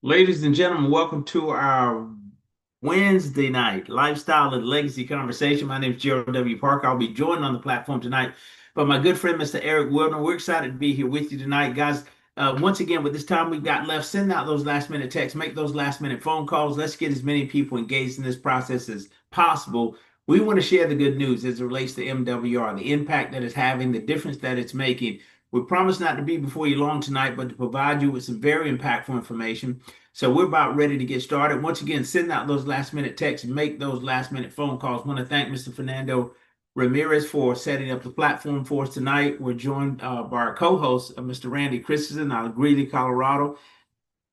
Ladies and gentlemen, welcome to our Wednesday night lifestyle and legacy conversation. My name is Gerald W. Parker. I'll be joined on the platform tonight by my good friend, Mr. Eric Wilner. We're excited to be here with you tonight, guys. Once again, with this time we've got left, send out those last minute texts, make those last minute phone calls. Let's get as many people engaged in this process as possible. We want to share the good news as it relates to MWR, the impact that it's having, the difference that it's making. We promise not to be before you long tonight, but to provide you with some very impactful information. So we're about ready to get started. Once again, send out those last minute texts and make those last minute phone calls. I want to thank Mr. Fernando Ramirez for setting up the platform for us tonight. We're joined by our co-host, Mr. Randy Christensen out of Greeley, Colorado.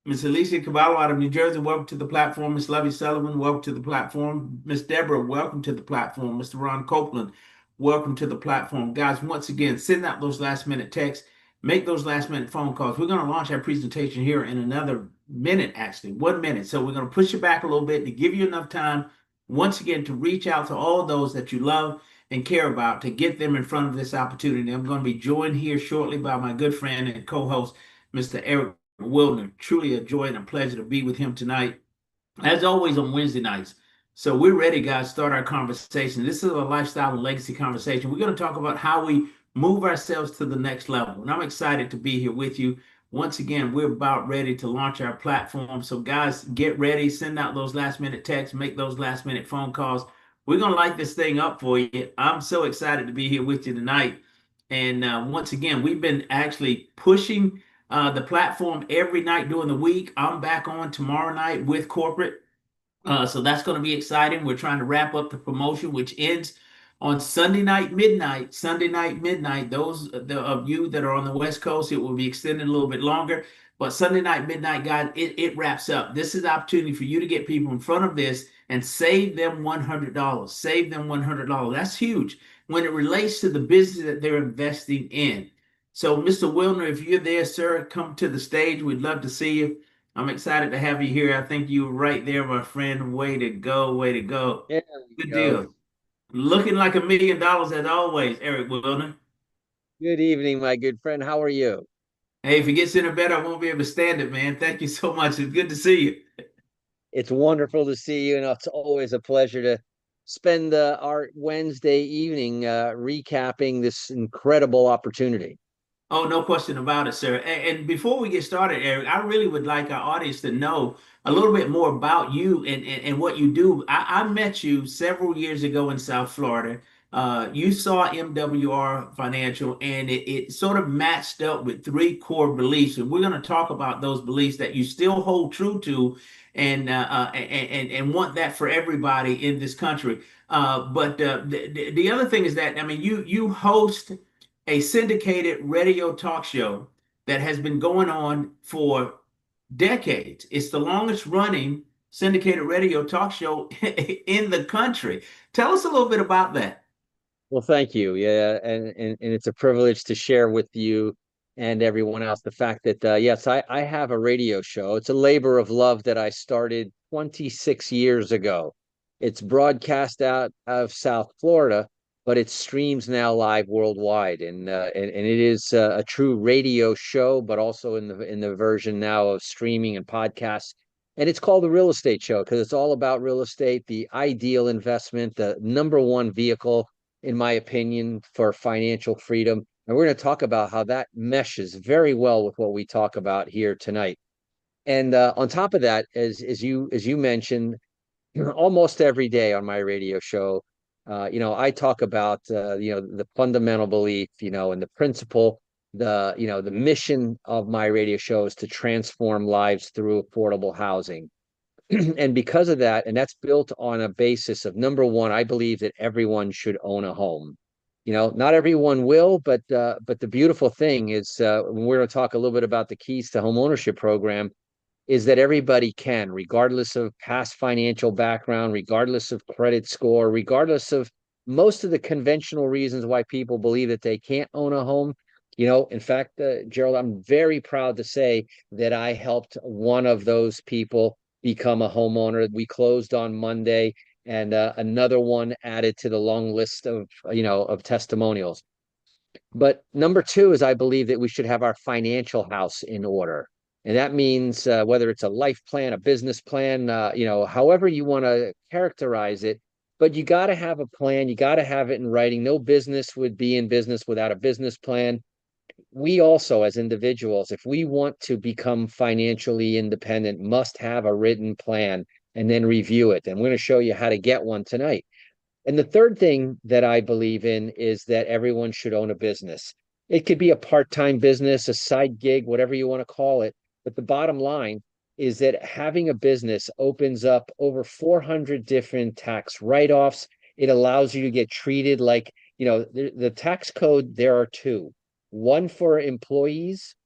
Ms. Alicia Cavallo out of New Jersey, welcome to the platform. Ms. Lovey Sullivan, welcome to the platform. Ms. Deborah, welcome to the platform. Mr. Ron Copeland, welcome to the platform. Guys, once again, send out those last minute texts, make those last minute phone calls. We're going to launch our presentation here in another minute, actually, 1 minute. So we're going to push it back a little bit to give you enough time, once again, to reach out to all those that you love and care about to get them in front of this opportunity. I'm going to be joined here shortly by my good friend and co-host, Mr. Eric Wilner. Truly a joy and a pleasure to be with him tonight, as always on Wednesday nights. So we're ready, guys, to start our conversation. This is a lifestyle and legacy conversation. We're going to talk about how we move ourselves to the next level. And I'm excited to be here with you. Once again, we're about ready to launch our platform. So, guys, get ready, send out those last minute texts, make those last minute phone calls. We're going to light this thing up for you. I'm so excited to be here with you tonight. And once again, we've been actually pushing the platform every night during the week. I'm back on tomorrow night with corporate. So that's going to be exciting. We're trying to wrap up the promotion, which ends on Sunday night midnight. Sunday night midnight. Those of you that are on the West Coast, it will be extended a little bit longer. But Sunday night midnight, guys, it wraps up. This is the opportunity for you to get people in front of this and save them $100. Save them $100. That's huge when it relates to the business that they're investing in. So, Mr. Wilner, if you're there, sir, come to the stage. We'd love to see you. I'm excited to have you here. I think you were right there, my friend. Way to go. Way to go. There we Good go. deal. Looking like $1 million as always, Eric Wilner. Good evening, my good friend. How are you? Hey, if it gets any better, I won't be able to stand it, man. Thank you so much. It's good to see you. It's wonderful to see you, and it's always a pleasure to spend our Wednesday evening recapping this incredible opportunity. Oh, no question about it, sir. And before we get started, Eric, I really would like our audience to know a little bit more about you and what you do. I met you several years ago in South Florida. You saw MWR Financial, and it sort of matched up with three core beliefs. And we're going to talk about those beliefs that you still hold true to and want that for everybody in this country. But the other thing is that, I mean, you host a syndicated radio talk show that has been going on for decades. It's the longest running syndicated radio talk show in the country. Tell us a little bit about that. Well, thank you. Yeah, and it's a privilege to share with you and everyone else the fact that yes, I have a radio show. It's a labor of love that I started 26 years ago. It's broadcast out of South Florida, but it streams now live worldwide, and it is a true radio show, but also in the version now of streaming and podcasts. And it's called the Real Estate Show because it's all about real estate, the ideal investment, the number one vehicle in my opinion, for financial freedom. And we're going to talk about how that meshes very well with what we talk about here tonight. And on top of that, as you mentioned, almost every day on my radio show, I talk about the fundamental belief, and the principle, the mission of my radio show is to transform lives through affordable housing. And because of that, and that's built on a basis of number one, I believe that everyone should own a home. Not everyone will, but the beautiful thing is when we're going to talk a little bit about the keys to home ownership program, is that everybody can, regardless of past financial background, regardless of credit score, regardless of most of the conventional reasons why people believe that they can't own a home. In fact, Gerald, I'm very proud to say that I helped one of those people become a homeowner. We closed on Monday, and another one added to the long list of testimonials. But number two is I believe that we should have our financial house in order. And that means whether it's a life plan, a business plan, however you want to characterize it. But you got to have a plan. You got to have it in writing. No business would be in business without a business plan. We also, as individuals, if we want to become financially independent, must have a written plan and then review it. And we're going to show you how to get one tonight. And the third thing that I believe in is that everyone should own a business. It could be a part-time business, a side gig, whatever you want to call it. But the bottom line is that having a business opens up over 400 different tax write-offs. It allows you to get treated like, the tax code, there are two, one for employees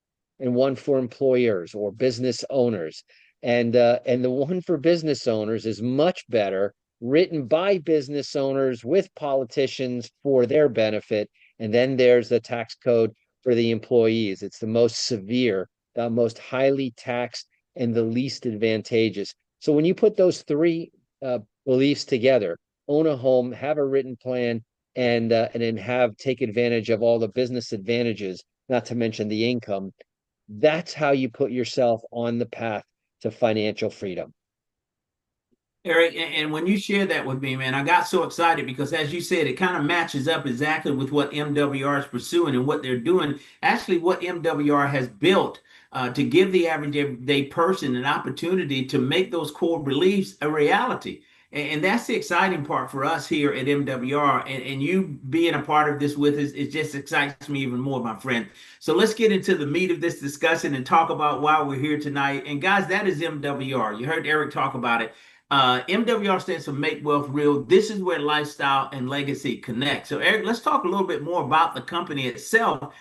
and one for employers or business owners. And the one for business owners is much better, written by business owners with politicians for their benefit. And then there's the tax code for the employees. It's the most severe, the most highly taxed, and the least advantageous. So when you put those three beliefs together, own a home, have a written plan, and then take advantage of all the business advantages, not to mention the income. That's how you put yourself on the path to financial freedom. Eric, and when you share that with me, man, I got so excited because, as you said, it kind of matches up exactly with what MWR is pursuing and what they're doing. Actually, what MWR has built to give the average everyday person an opportunity to make those core beliefs a reality. And that's the exciting part for us here at MWR. And you being a part of this with us, it just excites me even more, my friend. So let's get into the meat of this discussion and talk about why we're here tonight. And guys, that is MWR. You heard Eric talk about it. MWR stands for Make Wealth Real. This is where lifestyle and legacy connect. So, Eric, let's talk a little bit more about the company itself,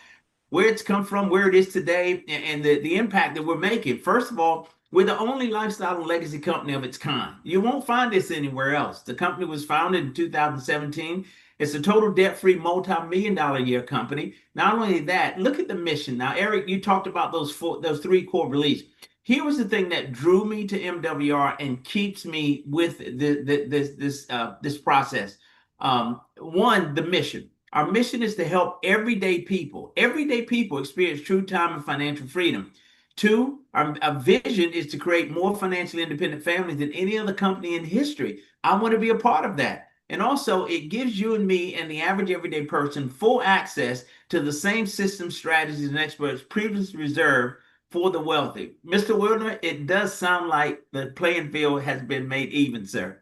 where it's come from, where it is today, and the impact that we're making. First of all, we're the only lifestyle and legacy company of its kind. You won't find this anywhere else. The company was founded in 2017. It's a total debt-free, multi-million dollar a year company. Not only that, look at the mission. Now, Eric, you talked about those three core beliefs. Here was the thing that drew me to MWR and keeps me with this process. One, the mission. Our mission is to help everyday people experience true time and financial freedom. Two, our vision is to create more financially independent families than any other company in history. I want to be a part of that. And also, it gives you and me and the average everyday person full access to the same systems, strategies, and experts previously reserved for the wealthy. Mr. Wilner, it does sound like the playing field has been made even, sir.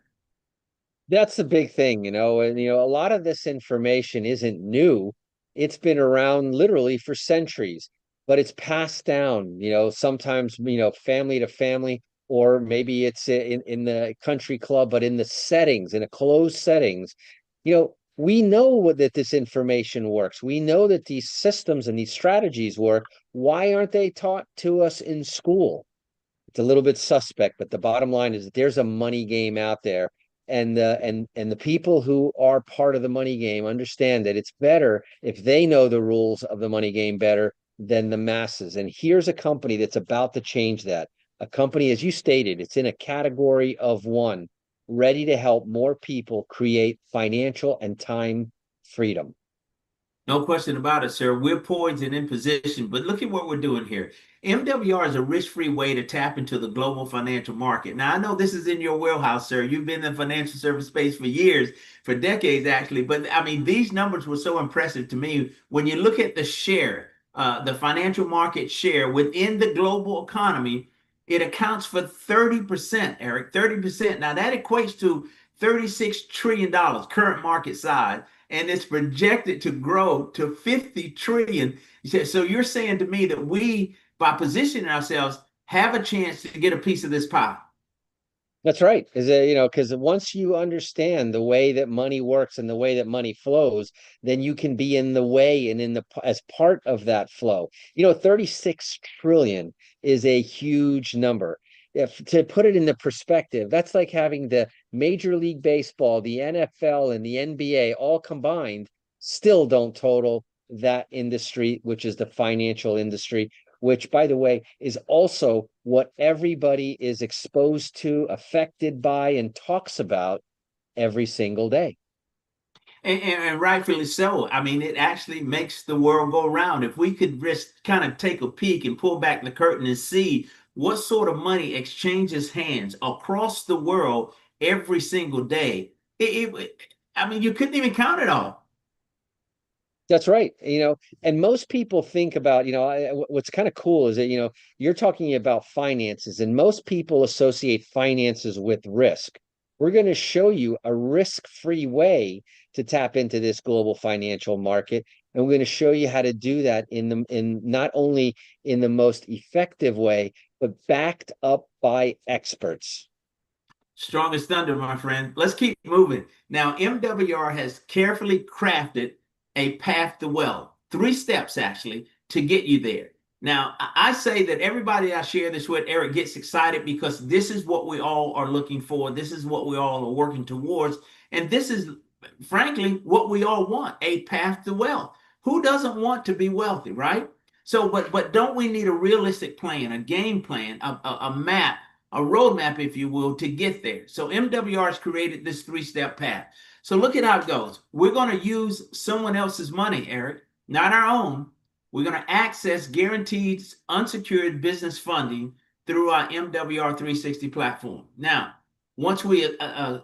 That's the big thing, and a lot of this information isn't new. It's been around literally for centuries, but it's passed down, sometimes, family to family, or maybe it's in the country club, but in the settings, in a closed settings. We know that this information works. We know that these systems and these strategies work. Why aren't they taught to us in school? It's a little bit suspect, but the bottom line is that there's a money game out there. And the people who are part of the money game understand that it's better if they know the rules of the money game better than the masses. And here's a company that's about to change that. A company, as you stated, it's in a category of one, ready to help more people create financial and time freedom. No question about it, sir. We're poised and in position, but look at what we're doing here. MWR is a risk-free way to tap into the global financial market. Now, I know this is in your wheelhouse, sir. You've been in the financial service space for years, for decades, actually. But I mean, these numbers were so impressive to me. When you look at the share, the financial market share within the global economy, it accounts for 30%, Eric, 30%. Now, that equates to $36 trillion current market size, and it's projected to grow to 50 trillion. So you're saying to me that we, by positioning ourselves, have a chance to get a piece of this pie. That's right. Is that, because once you understand the way that money works and the way that money flows, then you can be in the way and as part of that flow. 36 trillion is a huge number. If to put it into perspective, that's like having the Major League Baseball, the NFL, and the NBA all combined still don't total that industry, which is the financial industry, which, by the way, is also what everybody is exposed to, affected by, and talks about every single day. And rightfully so. I mean, it actually makes the world go round. If we could just kind of take a peek and pull back the curtain and see what sort of money exchanges hands across the world every single day, I mean, you couldn't even count it all. That's right. And most people think about, what's kind of cool is that, you're talking about finances, and most people associate finances with risk. We're going to show you a risk-free way to tap into this global financial market. And we're going to show you how to do that in not only in the most effective way, but backed up by experts. Strongest thunder, my friend. Let's keep moving. Now, MWR has carefully crafted a path to wealth, three steps actually to get you there. Now, I say that everybody I share this with, Eric, gets excited because this is what we all are looking for. This is what we all are working towards. And this is, frankly, what we all want, a path to wealth. Who doesn't want to be wealthy, right? So, but don't we need a realistic plan, a game plan, a map, a roadmap, if you will, to get there? So MWR has created this three-step path. So look at how it goes. We're going to use someone else's money, Eric, not our own. We're going to access guaranteed unsecured business funding through our MWR 360 platform. Now, once we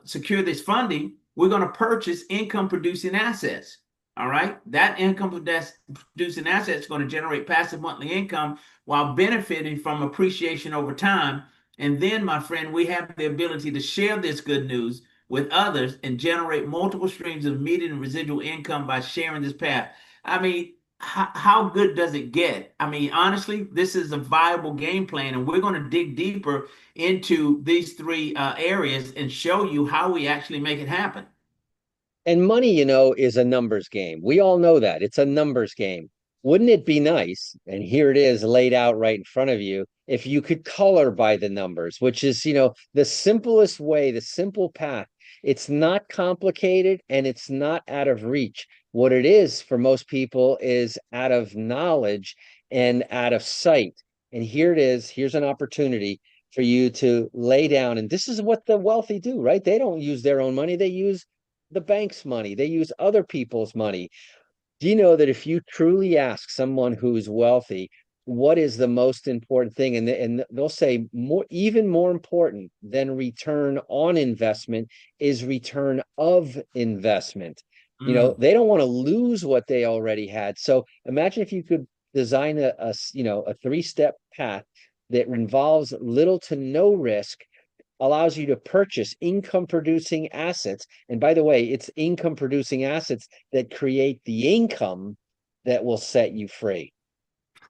secure this funding, we're going to purchase income producing assets. All right. That income producing asset is going to generate passive monthly income while benefiting from appreciation over time. And then, my friend, we have the ability to share this good news with others and generate multiple streams of immediate and residual income by sharing this path. I mean, how good does it get? I mean, honestly, this is a viable game plan, and we're going to dig deeper into these three areas and show you how we actually make it happen. And money, is a numbers game. We all know that. It's a numbers game. Wouldn't it be nice? And here it is laid out right in front of you. If you could color by the numbers, which is, the simplest way, the simple path. It's not complicated and it's not out of reach. What it is for most people is out of knowledge and out of sight. And here it is. Here's an opportunity for you to lay down. And this is what the wealthy do, right? They don't use their own money. They use the bank's money. They use other people's money. Do you know that if you truly ask someone who's wealthy, what is the most important thing? And they'll say more, even more important than return on investment is return of investment. Mm. They don't want to lose what they already had. So imagine if you could design a three-step path that involves little to no risk, allows you to purchase income producing assets. And by the way, it's income producing assets that create the income that will set you free.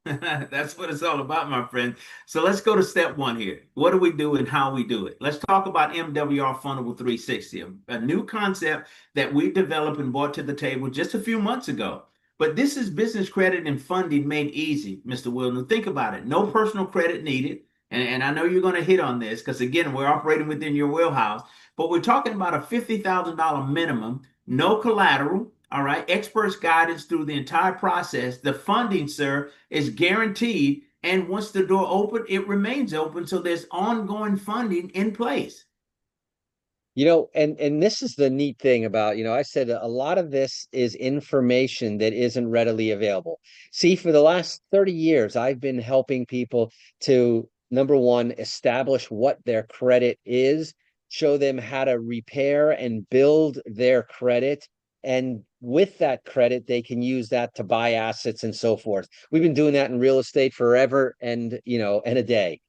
That's what it's all about, my friend. So let's go to step one here. What do we do and how we do it? Let's talk about MWR Fundable 360, a new concept that we developed and brought to the table just a few months ago. But this is business credit and funding made easy, Mr. Wilden. Think about it. No personal credit needed. And I know you're going to hit on this because, again, we're operating within your wheelhouse. But we're talking about a $50,000 minimum, no collateral. All right. Experts guidance through the entire process. The funding, sir, is guaranteed. And once the door open, it remains open. So there's ongoing funding in place. And this is the neat thing about, I said a lot of this is information that isn't readily available. See, for the last 30 years, I've been helping people to, number one, establish what their credit is, show them how to repair and build their credit. And with that credit, they can use that to buy assets and so forth. We've been doing that in real estate forever and a day.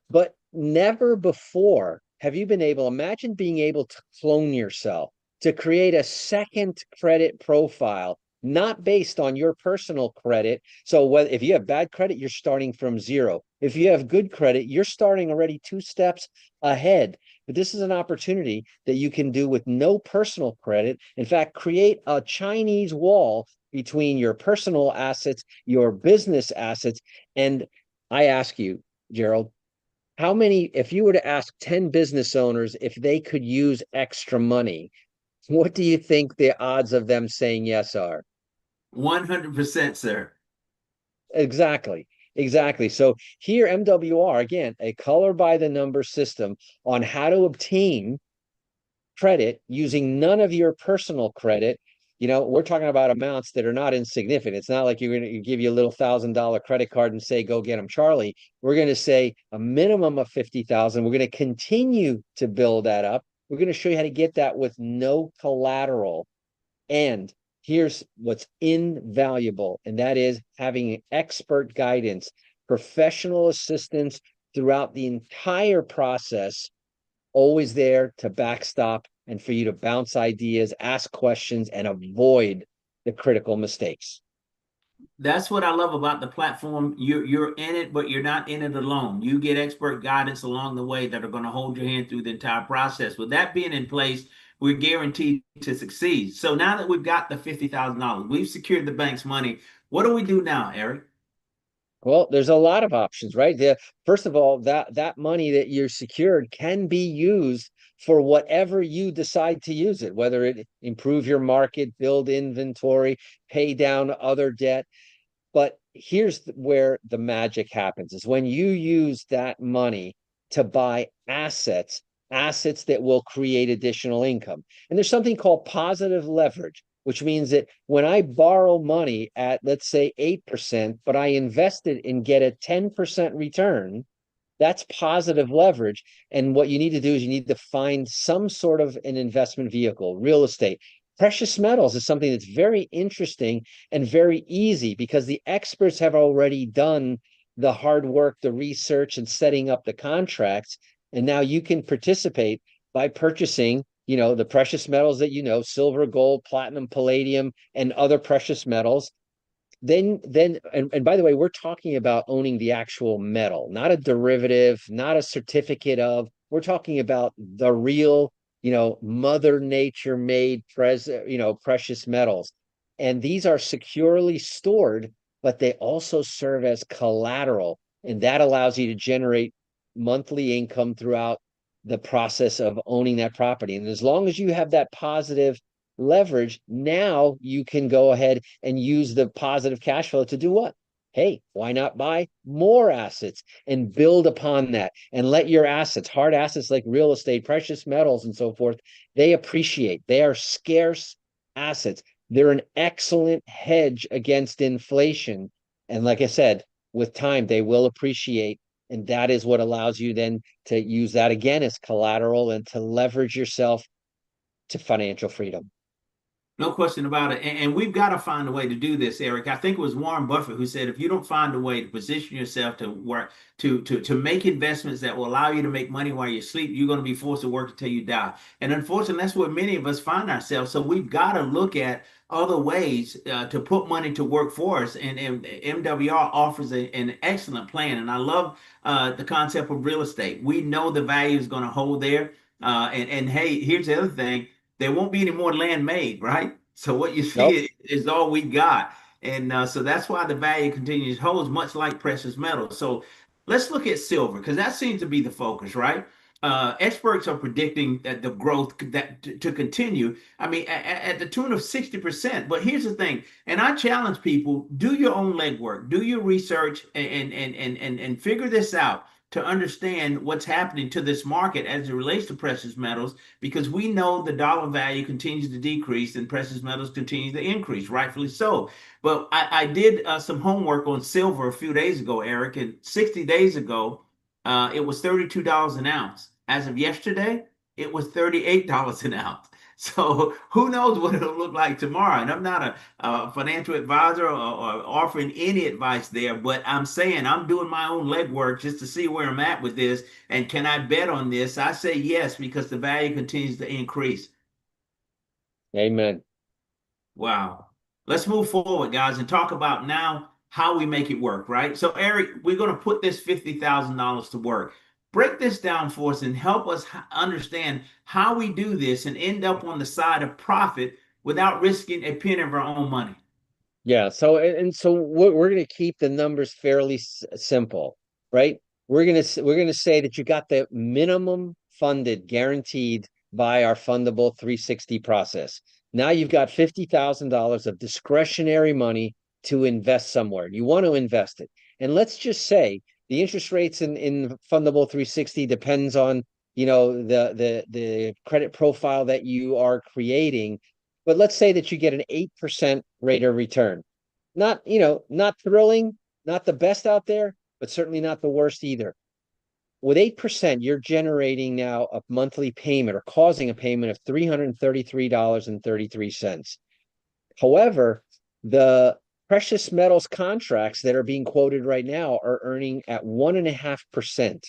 But never before have you been able, imagine being able to clone yourself, to create a second credit profile, not based on your personal credit. So if you have bad credit, you're starting from zero. If you have good credit, you're starting already two steps ahead. But this is an opportunity that you can do with no personal credit. In fact, create a Chinese wall between your personal assets, your business assets. And I ask you, Gerald, if you were to ask 10 business owners if they could use extra money, what do you think the odds of them saying yes are? 100%, sir. Exactly. Exactly. So here, MWR, again, a color by the number system on how to obtain credit using none of your personal credit. We're talking about amounts that are not insignificant. It's not like you're going to give you a little $1,000 credit card and say, go get them, Charlie. We're going to say a minimum of 50,000. We're going to continue to build that up. We're going to show you how to get that with no collateral. And here's what's invaluable, and that is having expert guidance, professional assistance throughout the entire process, always there to backstop and for you to bounce ideas, ask questions, and avoid the critical mistakes. That's what I love about the platform. You're in it, but you're not in it alone. You get expert guidance along the way that are going to hold your hand through the entire process. With that being in place, we're guaranteed to succeed. So now that we've got the $50,000, we've secured the bank's money. What do we do now, Eric? Well, there's a lot of options, right? First of all, that money that you're secured can be used for whatever you decide to use it, whether it improve your market, build inventory, pay down other debt. But here's where the magic happens is when you use that money to buy assets that will create additional income. And there's something called positive leverage, which means that when I borrow money at, let's say, 8%, but I invest it and get a 10% return, that's positive leverage. And what you need to do is you need to find some sort of an investment vehicle, real estate. Precious metals is something that's very interesting and very easy because the experts have already done the hard work, the research, and setting up the contracts. And now you can participate by purchasing, the precious metals that silver, gold, platinum, palladium, and other precious metals. And by the way, we're talking about owning the actual metal, not a derivative, not a certificate of. We're talking about the real, Mother Nature made precious metals. And these are securely stored, but they also serve as collateral. And that allows you to generate monthly income throughout the process of owning that property. And as long as you have that positive leverage, now you can go ahead and use the positive cash flow to do what? Hey, why not buy more assets and build upon that and let your assets, hard assets like real estate, precious metals, and so forth, they appreciate. They are scarce assets. They're an excellent hedge against inflation. And like I said, with time, they will appreciate. And that is what allows you then to use that again as collateral and to leverage yourself to financial freedom. No question about it. And we've got to find a way to do this, Eric. I think it was Warren Buffett who said, if you don't find a way to position yourself to work, to make investments that will allow you to make money while you sleep, you're going to be forced to work until you die. And unfortunately, that's where many of us find ourselves. So we've got to look at other ways to put money to work for us. And MWR offers an excellent plan. And I love the concept of real estate. We know the value is going to hold there. And hey, here's the other thing, there won't be any more land made, right? So what you Nope. see is all we got. And so that's why the value continues holds much like precious metals. So let's look at silver because that seems to be the focus, right? Experts are predicting that the growth to continue. I mean, at the tune of 60%. But here's the thing, and I challenge people: do your own legwork, do your research, and figure this out to understand what's happening to this market as it relates to precious metals, because we know the dollar value continues to decrease and precious metals continue to increase, rightfully so. But I did some homework on silver a few days ago, Eric, and 60 days ago, it was $32 an ounce. As of yesterday, it was $38 an ounce. So who knows what it'll look like tomorrow? And I'm not a financial advisor or offering any advice there, but I'm saying I'm doing my own legwork just to see where I'm at with this. And can I bet on this? I say yes, because the value continues to increase. Amen. Wow. Let's move forward, guys, and talk about now how we make it work, right? So, Eric, we're going to put this $50,000 to work. Break this down for us and help us understand how we do this and end up on the side of profit without risking a penny of our own money. Yeah. So we're going to keep the numbers fairly simple, right? We're going to say that you got the minimum funded guaranteed by our fundable 360 process. Now you've got $50,000 of discretionary money to invest somewhere. You want to invest it. And let's just say the interest rates in fundable 360 depends on the credit profile that you are creating. But let's say that you get an 8% rate of return. Not thrilling, not the best out there, but certainly not the worst either. With 8%, you're generating now a monthly payment or causing a payment of $333.33. However, the precious metals contracts that are being quoted right now are earning at 1.5%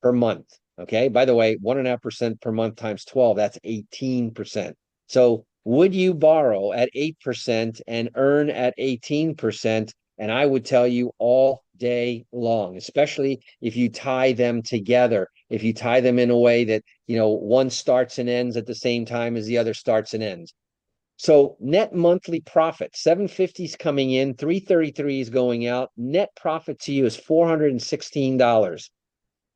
per month. Okay. By the way, 1.5% per month times 12, that's 18%. So would you borrow at 8% and earn at 18%? And I would tell you all day long, especially if you tie them together, if you tie them in a way that, one starts and ends at the same time as the other starts and ends. So net monthly profit, 750 is coming in, 333 is going out. Net profit to you is $416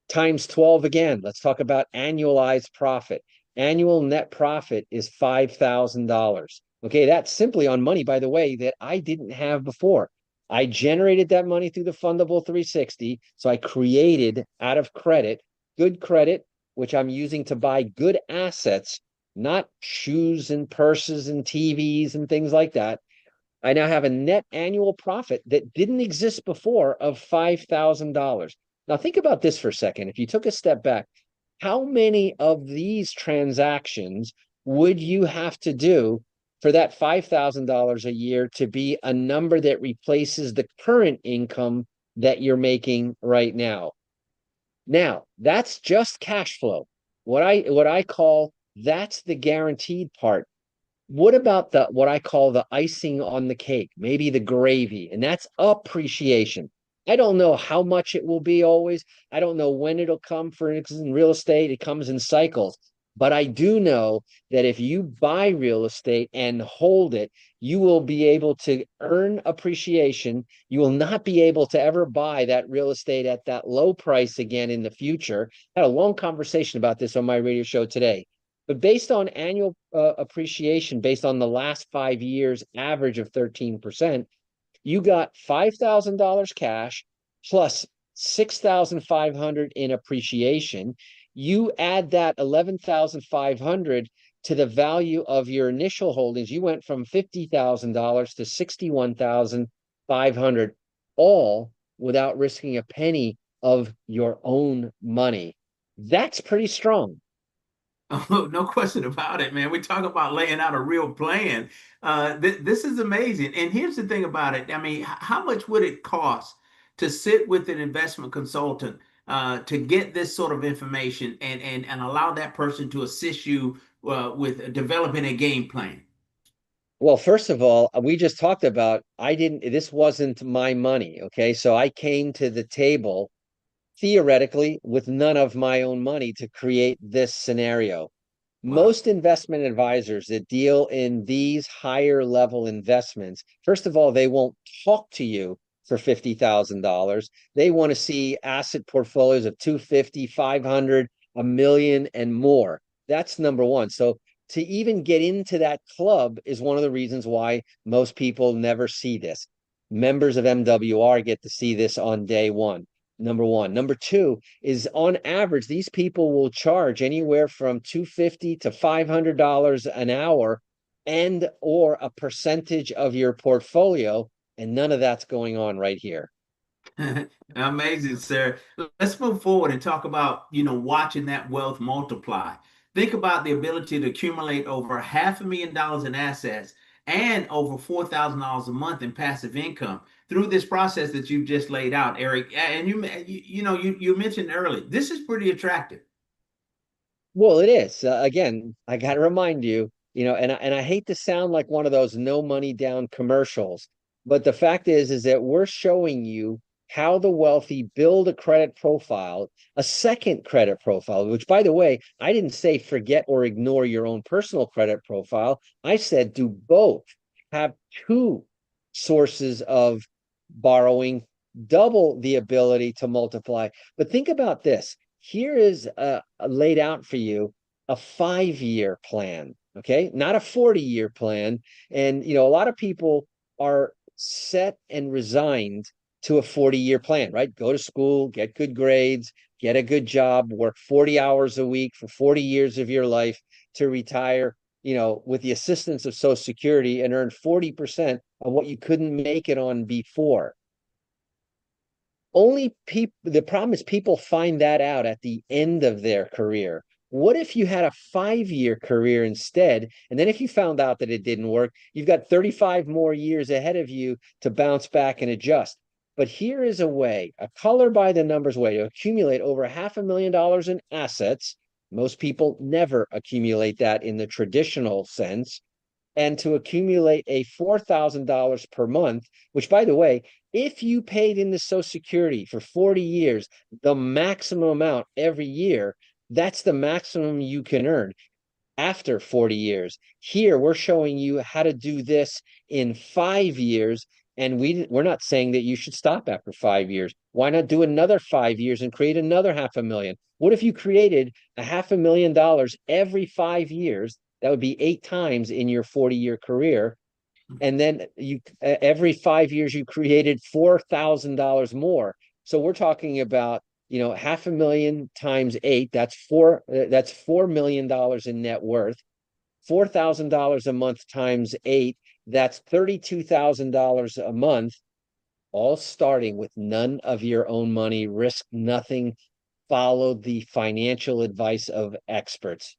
times 12 again. Let's talk about annualized profit. Annual net profit is $5,000. Okay, that's simply on money, by the way, that I didn't have before. I generated that money through the fundable 360. So I created out of good credit, which I'm using to buy good assets, not shoes and purses and TVs and things like that. I now have a net annual profit that didn't exist before of $5,000. Now, think about this for a second. If you took a step back, how many of these transactions would you have to do for that $5,000 a year to be a number that replaces the current income that you're making right now? Now, that's just cash flow. What I call that's the guaranteed part. What about the what I call the icing on the cake, maybe the gravy, and that's appreciation. I don't know how much it will be always. I don't know when it'll come. For instance, in real estate, it comes in cycles. But I do know that if you buy real estate and hold it, you will be able to earn appreciation. You will not be able to ever buy that real estate at that low price again in the future. I had a long conversation about this on my radio show today. But based on annual appreciation, based on the last 5 years average of 13%, you got $5,000 cash plus 6,500 in appreciation. You add that 11,500 to the value of your initial holdings. You went from $50,000 to 61,500, all without risking a penny of your own money. That's pretty strong. Oh, no question about it, man. We talk about laying out a real plan. This is amazing. And here's the thing about it. I mean, how much would it cost to sit with an investment consultant to get this sort of information and allow that person to assist you with developing a game plan? Well, first of all, we just talked about this wasn't my money. Okay. So I came to the table theoretically with none of my own money to create this scenario. Wow. Most investment advisors that deal in these higher level investments, first of all, they won't talk to you for $50,000. They want to see asset portfolios of 250, 500, a million and more. That's number one. So to even get into that club is one of the reasons why most people never see this. Members of MWR get to see this on day one. Number one. Number two is on average, these people will charge anywhere from $250 to $500 an hour and or a percentage of your portfolio. And none of that's going on right here. Amazing, sir. Let's move forward and talk about, watching that wealth multiply. Think about the ability to accumulate over $500,000 in assets and over $4,000 a month in passive income through this process that you've just laid out, Eric. And you mentioned earlier, this is pretty attractive. Well, it is. Again, I got to remind you, and I hate to sound like one of those no money down commercials, but the fact is that we're showing you how the wealthy build a credit profile, a second credit profile, which, by the way, I didn't say forget or ignore your own personal credit profile. I said do both. Have two sources of borrowing, double the ability to multiply. But think about this. Here is laid out for you a 5 year plan, okay? Not a 40-year plan. And, a lot of people are set and resigned to a 40-year plan, right? Go to school, get good grades, get a good job, work 40 hours a week for 40 years of your life to retire, with the assistance of Social Security and earn 40% of what you couldn't make it on before. Only people, the problem is people find that out at the end of their career. What if you had a 5-year career instead? And then if you found out that it didn't work, you've got 35 more years ahead of you to bounce back and adjust. But here is a way, a color by the numbers way to accumulate over $500,000 in assets. Most people never accumulate that in the traditional sense, and to accumulate a $4,000 per month, which, by the way, if you paid into Social Security for 40 years, the maximum amount every year, that's the maximum you can earn after 40 years. Here, we're showing you how to do this in 5 years. And we're not saying that you should stop after 5 years. Why not do another 5 years and create another 500,000? What if you created $500,000 every 5 years? That would be 8 times in your 40-year career. And then you every 5 years you created $4,000 more. So we're talking about 500,000 times 8. That's $4 million in net worth. $4,000 a month times 8. That's $32,000 a month. All starting with none of your own money. Risk nothing. Follow the financial advice of experts.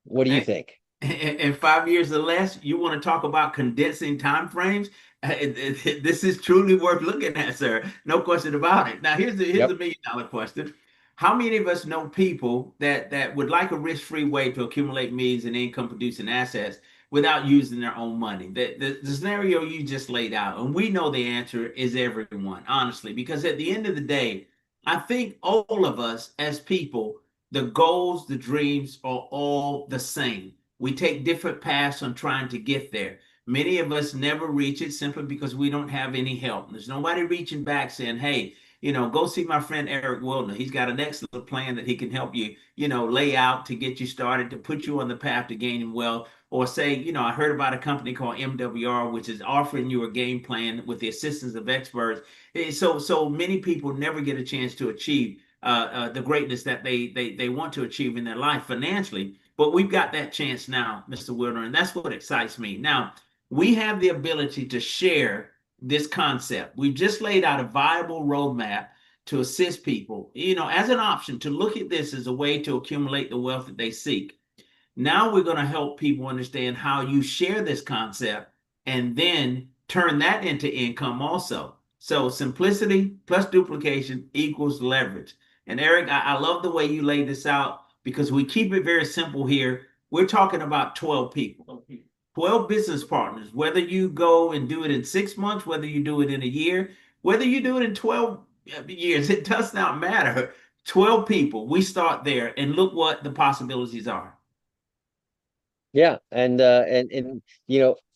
What do you think? In 5 years or less, you want to talk about condensing time frames? This is truly worth looking at, sir. No question about it. Now, here's Yep. a $1 million question. How many of us know people that would like a risk-free way to accumulate millions in income-producing assets without using their own money? The scenario you just laid out, and we know the answer is everyone, honestly, because at the end of the day, I think all of us as people, the goals, the dreams are all the same. We take different paths on trying to get there. Many of us never reach it simply because we don't have any help. There's nobody reaching back saying, hey, go see my friend Eric Wildner. He's got an excellent plan that he can help you, lay out to get you started, to put you on the path to gaining wealth. Or say, I heard about a company called MWR, which is offering you a game plan with the assistance of experts. So many people never get a chance to achieve the greatness that they want to achieve in their life financially. But we've got that chance now, Mr. Wilder, and that's what excites me. Now, we have the ability to share this concept. We've just laid out a viable roadmap to assist people, as an option to look at this as a way to accumulate the wealth that they seek. Now we're going to help people understand how you share this concept and then turn that into income also. So simplicity plus duplication equals leverage. And Eric, I love the way you laid this out because we keep it very simple here. We're talking about 12 people, 12 business partners, whether you go and do it in 6 months, whether you do it in a year, whether you do it in 12 years, it does not matter. 12 people, we start there and look what the possibilities are. Yeah, and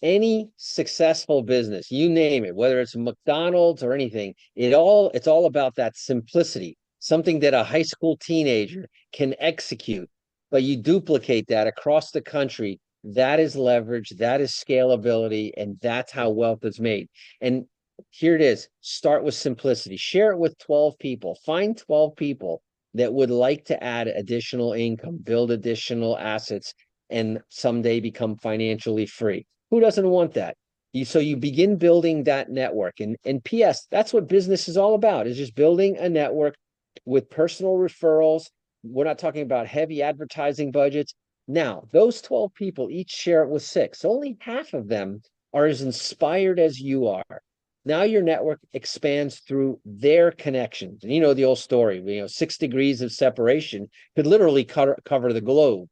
any successful business, you name it, whether it's McDonald's or anything, it's all about that simplicity, something that a high school teenager can execute, but you duplicate that across the country. That is leverage, that is scalability, and that's how wealth is made. And here it is. Start with simplicity. Share it with 12 people. Find 12 people that would like to add additional income, build additional assets, and someday become financially free. Who doesn't want that? So you begin building that network. And PS, that's what business is all about, is just building a network with personal referrals. We're not talking about heavy advertising budgets. Now, those 12 people each share it with 6. So only half of them are as inspired as you are. Now your network expands through their connections. And the old story, 6 degrees of separation could literally cover the globe.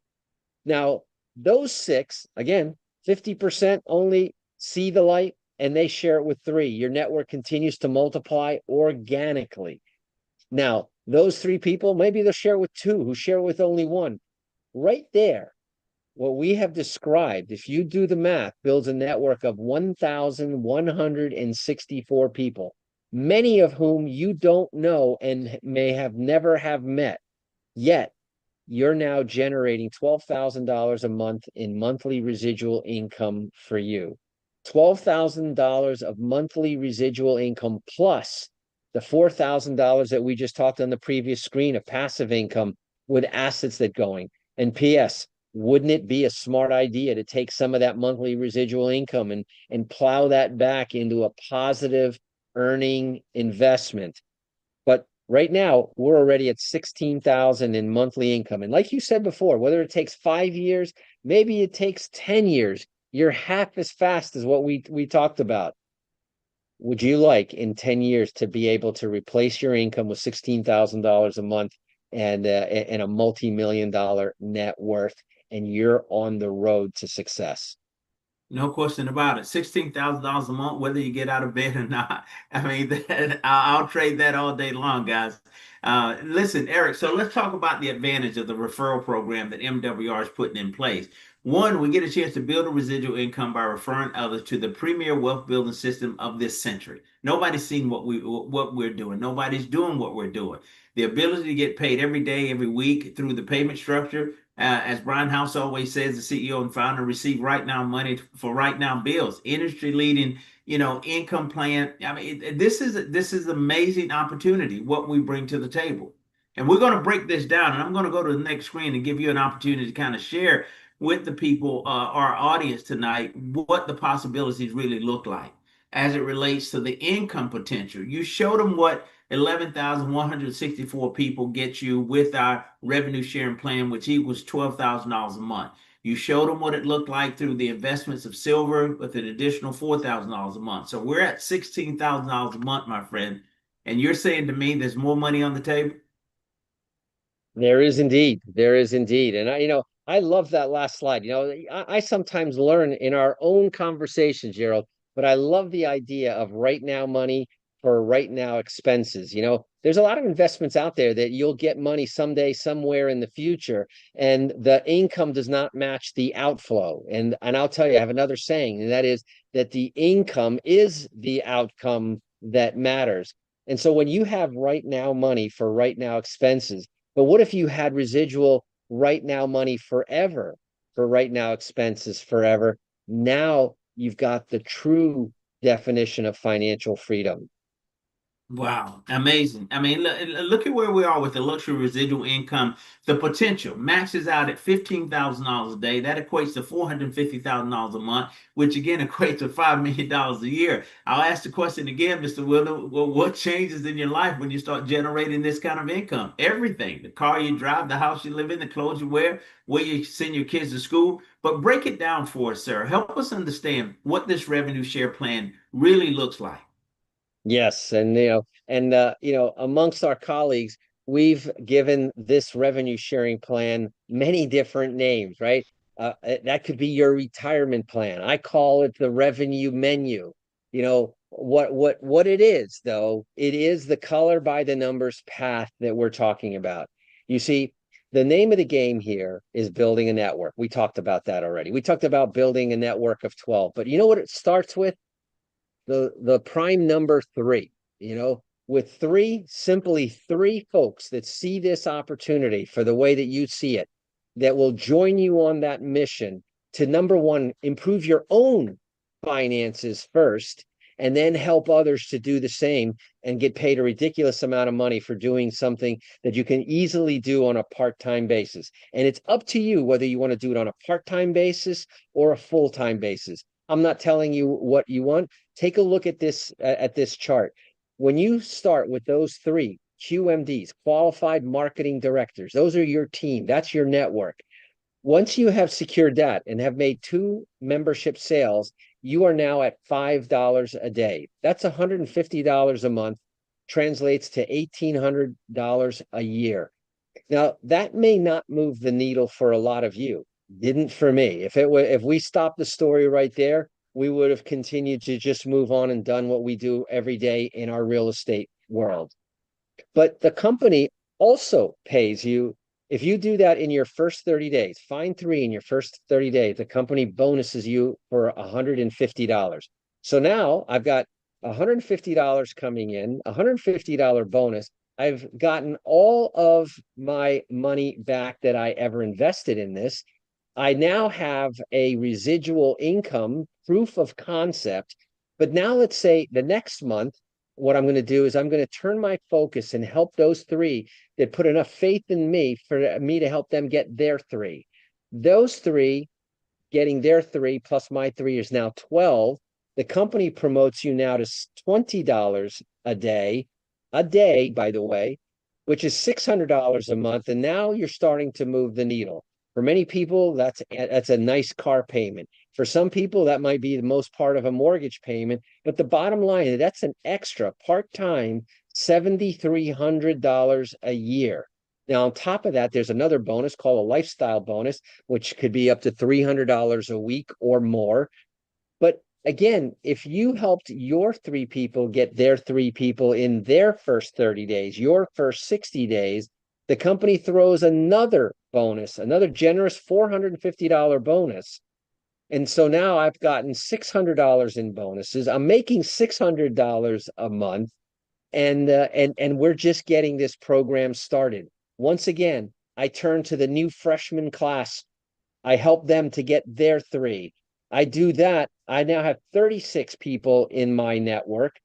Now, those 6, again, 50% only see the light and they share it with 3. Your network continues to multiply organically. Now, those 3 people, maybe they'll share it with 2 who share it with only 1. Right there, what we have described, if you do the math, builds a network of 1,164 people, many of whom you don't know and may have never have met. Yet, you're now generating $12,000 a month in monthly residual income for you. $12,000 of monthly residual income plus the $4,000 that we just talked on the previous screen of passive income with assets that going. And PS, wouldn't it be a smart idea to take some of that monthly residual income and plow that back into a positive earning investment? But right now, we're already at 16,000 in monthly income. And like you said before, whether it takes 5 years, maybe it takes 10 years, you're half as fast as what we talked about. Would you like in 10 years to be able to replace your income with $16,000 a month and a multi-million dollar net worth, and you're on the road to success? No question about it. $16,000 a month, whether you get out of bed or not. I mean, I'll trade that all day long, guys. Listen, Eric, so let's talk about the advantage of the referral program that MWR is putting in place. One, we get a chance to build a residual income by referring others to the premier wealth building system of this century. Nobody's seen what we're doing. Nobody's doing what we're doing. The ability to get paid every day, every week through the payment structure, as Brian House always says, the CEO and founder, receive right now money for right now bills. Industry leading, income plan. I mean, this is amazing opportunity what we bring to the table, and we're going to break this down. And I'm going to go to the next screen and give you an opportunity to kind of share with the people, our audience tonight, what the possibilities really look like as it relates to the income potential. You showed them what 11,164 people get you with our revenue sharing plan, which equals $12,000 a month. You showed them what it looked like through the investments of silver with an additional $4,000 a month. So we're at $16,000 a month, my friend. And you're saying to me there's more money on the table? There is indeed. There is indeed. And I love that last slide. I sometimes learn in our own conversations, Gerald, but I love the idea of right now money for right now expenses. There's a lot of investments out there that you'll get money someday, somewhere in the future, and the income does not match the outflow. And I'll tell you, I have another saying, and that is that the income is the outcome that matters. And so when you have right now money for right now expenses, but what if you had residual right now money forever for right now expenses forever? Now you've got the true definition of financial freedom. Wow, amazing. I mean, look at where we are with the luxury residual income. The potential maxes out at $15,000 a day. That equates to $450,000 a month, which again equates to $5 million a year. I'll ask the question again, Mr. Wilder. Well, what changes in your life when you start generating this kind of income? Everything: the car you drive, the house you live in, the clothes you wear, where you send your kids to school. But break it down for us, sir. Help us understand what this revenue share plan really looks like. Yes, amongst our colleagues, we've given this revenue sharing plan many different names, right? That could be your retirement plan. I call it the revenue menu. What it is, though, it is the color by the numbers path that we're talking about. You see, the name of the game here is building a network. We talked about that already. We talked about building a network of 12, but you know what it starts with? The prime number three, with simply three folks that see this opportunity for the way that you see it, that will join you on that mission to, number one, improve your own finances first, and then help others to do the same and get paid a ridiculous amount of money for doing something that you can easily do on a part-time basis. And it's up to you whether you want to do it on a part-time basis or a full-time basis. I'm not telling you what you want. Take a look at this chart. When you start with those three QMDs, qualified marketing directors, those are your team. That's your network. Once you have secured that and have made 2 membership sales, you are now at $5 a day. That's $150 a month, translates to $1,800 a year. Now, that may not move the needle for a lot of you. Didn't for me. If we stopped the story right there, we would have continued to just move on and done what we do every day in our real estate world. But the company also pays you if you do that in your first 30 days. Find 3 in your first 30 days. The company bonuses you for $150. So now I've got $150 coming in, $150 bonus. I've gotten all of my money back that I ever invested in this. I now have a residual income proof of concept. But now let's say the next month, what I'm going to do is I'm going to turn my focus and help those three that put enough faith in me for me to help them get their three. Those three getting their three plus my three is now 12. The company promotes you now to $20 a day, by the way, which is $600 a month. And now you're starting to move the needle. For many people, that's a nice car payment. For some people, that might be the most part of a mortgage payment. But the bottom line, that's an extra part-time $7,300 a year. Now, on top of that, there's another bonus called a lifestyle bonus, which could be up to $300 a week or more. But again, if you helped your three people get their three people in their first 30 days, your first 60 days, the company throws another bonus, another generous $450 bonus. And so now I've gotten $600 in bonuses. I'm making $600 a month, and we're just getting this program started. Once again, I turn to the new freshman class. I help them to get their three. I do that. I now have 36 people in my network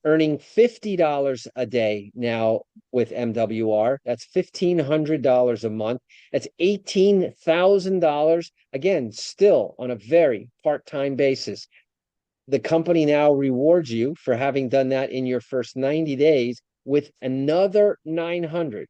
earning $50 a day now with MWR. That's $1,500 a month. That's $18,000. Again, still on a very part-time basis. The company now rewards you for having done that in your first 90 days with another 900,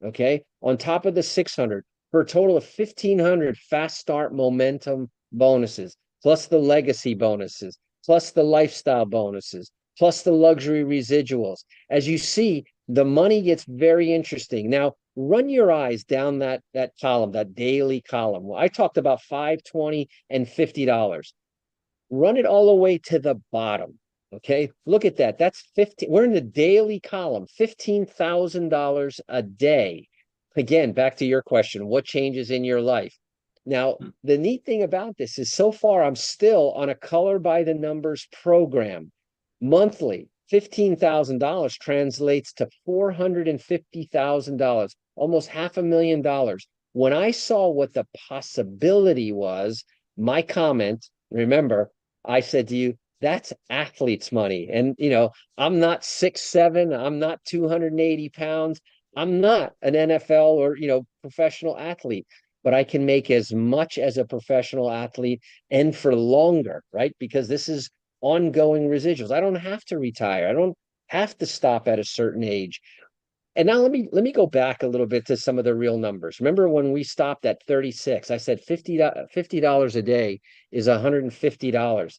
okay, on top of the 600, for a total of 1,500 fast start momentum bonuses, plus the legacy bonuses, plus the lifestyle bonuses, plus the luxury residuals. As you see, the money gets very interesting. Now, run your eyes down that column, that daily column. Well, I talked about 5, 20, and $50. Run it all the way to the bottom. Okay, look at that. That's 15. We're in the daily column, $15,000 a day. Again, back to your question, what changes in your life? Now, the neat thing about this is so far I'm still on a color by the numbers program. Monthly, $15,000 translates to $450,000, almost $500,000. When I saw what the possibility was, my comment, remember, I said to you, that's athlete's money. And, I'm not 6'7", I'm not 280 pounds. I'm not an NFL or, professional athlete, but I can make as much as a professional athlete and for longer, right? Because this is ongoing residuals. I don't have to retire. I don't have to stop at a certain age. And now let me go back a little bit to some of the real numbers. Remember when we stopped at 36, I said $50 a day is $150.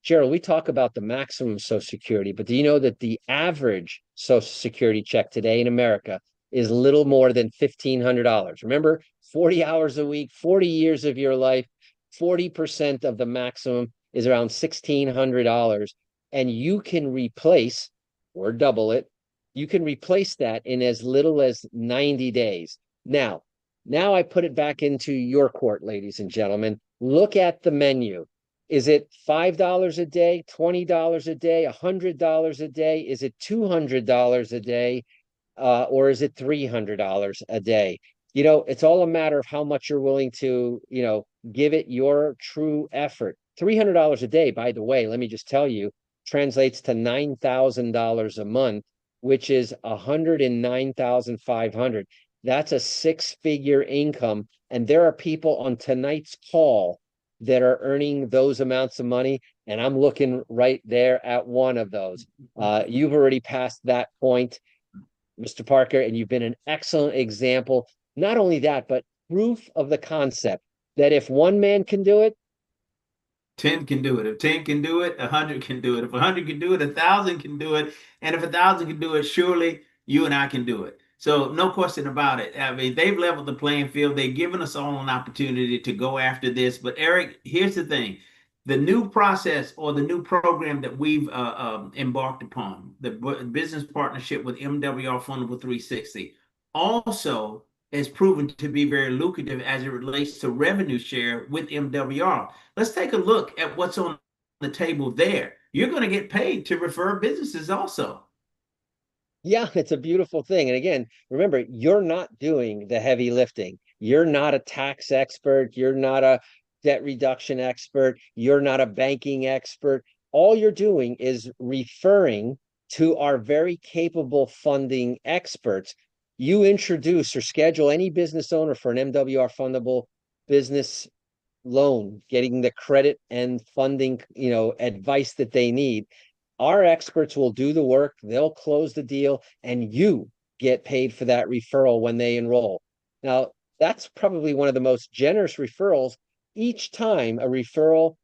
Gerald, we talk about the maximum Social Security, but do you know that the average Social Security check today in America is little more than $1,500? Remember, 40 hours a week, 40 years of your life, 40% of the maximum is around $1,600. And you can replace or double it. You can replace that in as little as 90 days. Now I put it back into your court, ladies and gentlemen. Look at the menu. Is it $5 a day, $20 a day, $100 a day? Is it $200 a day? Or is it $300 a day? It's all a matter of how much you're willing to, give it your true effort. $300 a day, by the way, let me just tell you, translates to $9,000 a month, which is $109,500. That's a six-figure income. And there are people on tonight's call that are earning those amounts of money. And I'm looking right there at one of those. You've already passed that point, Mr. Parker, and you've been an excellent example. Not only that, but proof of the concept that if one man can do it, 10 can do it. If 10 can do it, 100 can do it. If 100 can do it, 1,000 can do it. And if 1,000 can do it, surely you and I can do it. So no question about it. I mean, they've leveled the playing field. They've given us all an opportunity to go after this. But Eric, here's the thing. The new process or the new program that we've embarked upon, the business partnership with MWR Fundable 360, also has proven to be very lucrative as it relates to revenue share with MWR. Let's take a look at what's on the table there. You're going to get paid to refer businesses also. yeah, it's a beautiful thing. And again, remember, you're not doing the heavy lifting. You're not a tax expert. You're not a debt reduction expert. You're not a banking expert. All you're doing is referring to our very capable funding experts. You introduce or schedule any business owner for an MWR fundable business loan, getting the credit and funding, advice that they need. Our experts will do the work, they'll close the deal, and you get paid for that referral when they enroll. Now, that's probably one of the most generous referrals. Each time a referral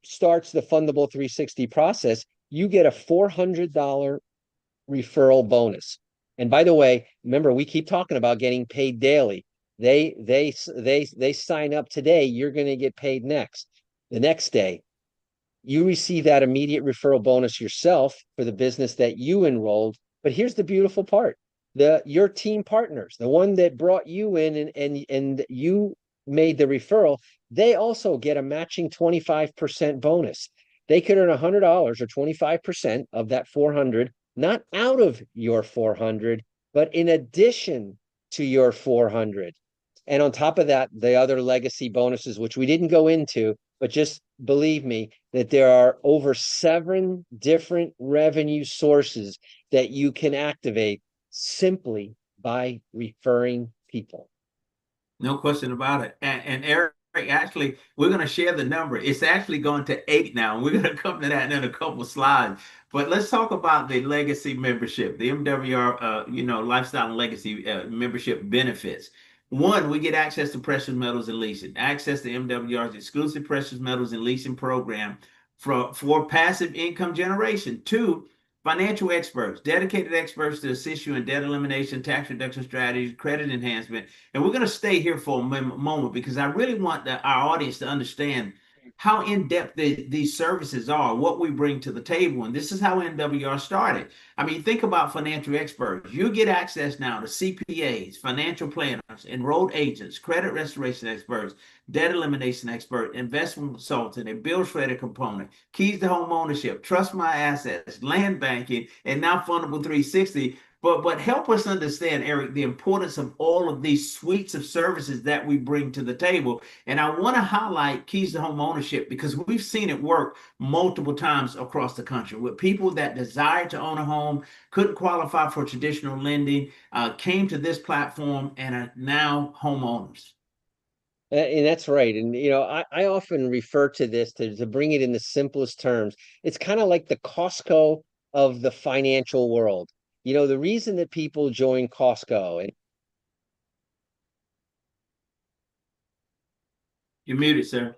starts the Fundable 360 process, you get a $400 referral bonus. And by the way, remember, we keep talking about getting paid daily. They sign up today, you're going to get paid the next day. You receive that immediate referral bonus yourself for the business that you enrolled. But here's the beautiful part. Your team partners, the one that brought you in and you made the referral, they also get a matching 25% bonus. They could earn $100 or 25% of that 400, not out of your 400, but in addition to your 400. And on top of that, the other legacy bonuses, which we didn't go into, but just believe me that there are over 7 different revenue sources that you can activate simply by referring people. No question about it. And Eric, actually, we're going to share the number. It's actually going to 8 now. And we're going to come to that in a couple of slides. But let's talk about the legacy membership, the MWR, lifestyle and legacy membership benefits. One, we get access to precious metals and leasing, access to MWR's exclusive precious metals and leasing program for passive income generation. Two, financial experts, dedicated experts to assist you in debt elimination, tax reduction strategies, credit enhancement. And we're going to stay here for a moment because I really want our audience to understand how in depth these services are, what we bring to the table. And this is how MWR started. I mean, think about financial experts. You get access now to CPAs, financial planners, enrolled agents, credit restoration experts, debt elimination expert, investment consultant, a bills credit component, keys to home ownership, trust my assets, land banking, and now Fundable 360. But help us understand, Eric, the importance of all of these suites of services that we bring to the table. And I want to highlight keys to home ownership because we've seen it work multiple times across the country with people that desire to own a home, couldn't qualify for traditional lending, came to this platform and are now homeowners. And that's right. And I often refer to this to bring it in the simplest terms. It's kind of like the Costco of the financial world. The reason that people join Costco, and You're muted, sir.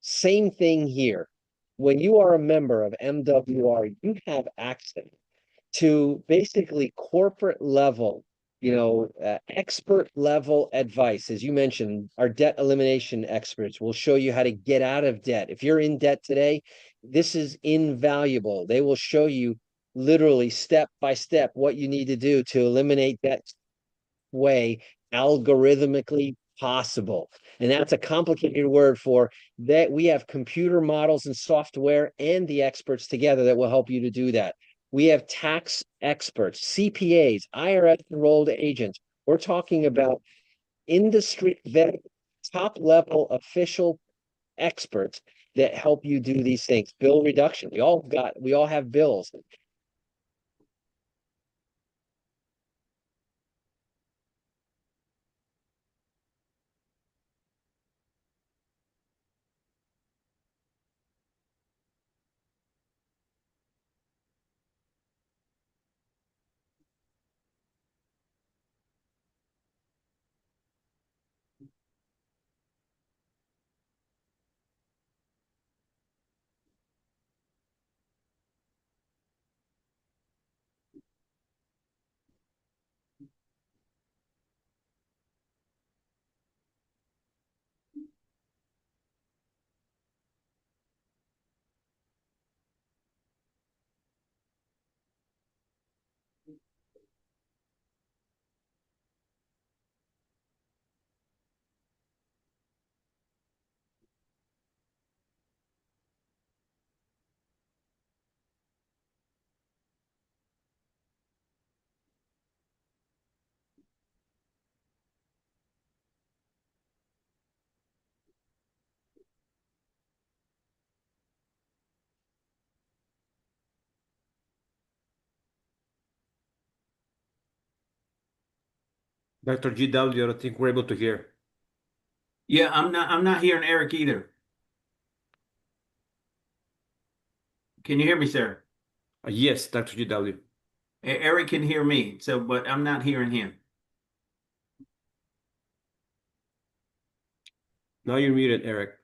same thing here. When you are a member of MWR, you have access to basically corporate level, expert level advice. As you mentioned, our debt elimination experts will show you how to get out of debt. If you're in debt today, this is invaluable. They will show you literally step by step what you need to do to eliminate debt way algorithmically possible. And that's a complicated word for that. We have computer models and software and the experts together that will help you to do that. We have tax experts, CPAs, IRS enrolled agents. We're talking about industry vet, top level official experts that help you do these things. Bill reduction. We all have bills. Dr. GW, I don't think we're able to hear. Yeah, I'm not hearing Eric either. Can you hear me, sir? Yes, Dr. GW. Eric can hear me, so but I'm not hearing him. Now you're muted, Eric.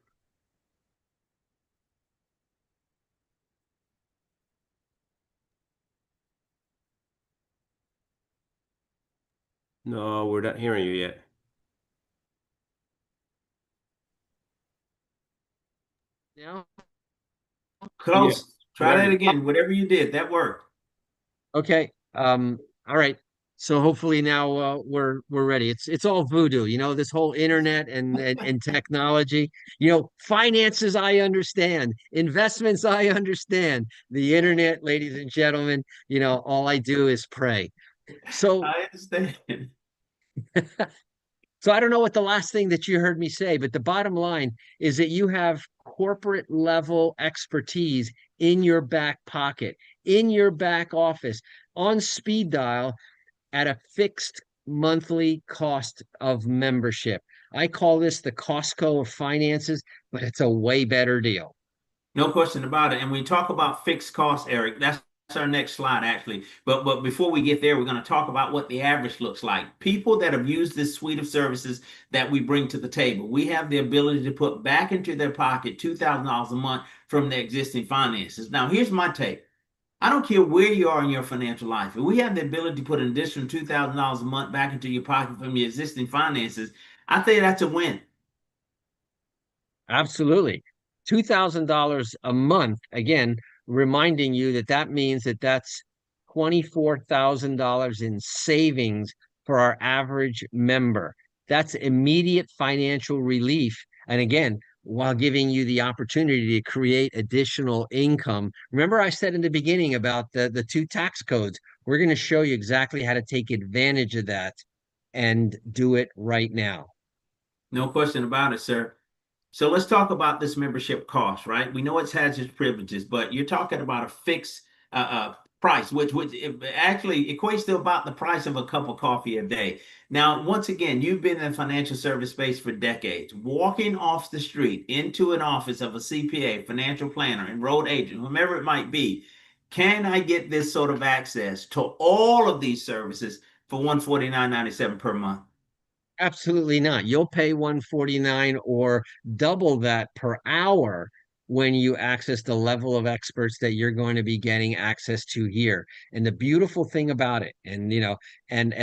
No, we're not hearing you yet. Now, Yeah, Close. Try that better. again. Whatever you did, that worked. okay. All right. So hopefully now we're ready. It's all voodoo, this whole internet and technology. Finances I understand, investments I understand. The internet, ladies and gentlemen, all I do is pray. So I understand. So I don't know what the last thing that you heard me say, but the bottom line is that you have corporate level expertise in your back pocket, in your back office, on speed dial at a fixed monthly cost of membership. I call this the Costco of finances, but it's a way better deal. No question about it. And when we talk about fixed costs, Eric, that's our next slide, actually. But before we get there, we're going to talk about what the average looks like. People that have used this suite of services that we bring to the table, we have the ability to put back into their pocket $2,000 a month from their existing finances. Now, here's my take. I don't care where you are in your financial life. If we have the ability to put an additional $2,000 a month back into your pocket from your existing finances, I think that's a win. Absolutely. $2,000 a month, again, reminding you that that means that that's $24,000 in savings for our average member. That's immediate financial relief. And again, while giving you the opportunity to create additional income. Remember, I said in the beginning about the two tax codes. We're going to show you exactly how to take advantage of that and do it right now. No question about it, sir. So let's talk about this membership cost, right? We know it has its privileges, but you're talking about a fixed price, which actually equates to about the price of a cup of coffee a day. Now, once again, you've been in the financial service space for decades. Walking off the street into an office of a CPA, financial planner, enrolled agent, whomever it might be, can I get this sort of access to all of these services for 149.97 per month? Absolutely not. You'll pay 149 or double that per hour when you access the level of experts that you're going to be getting access to here. And the beautiful thing about it, and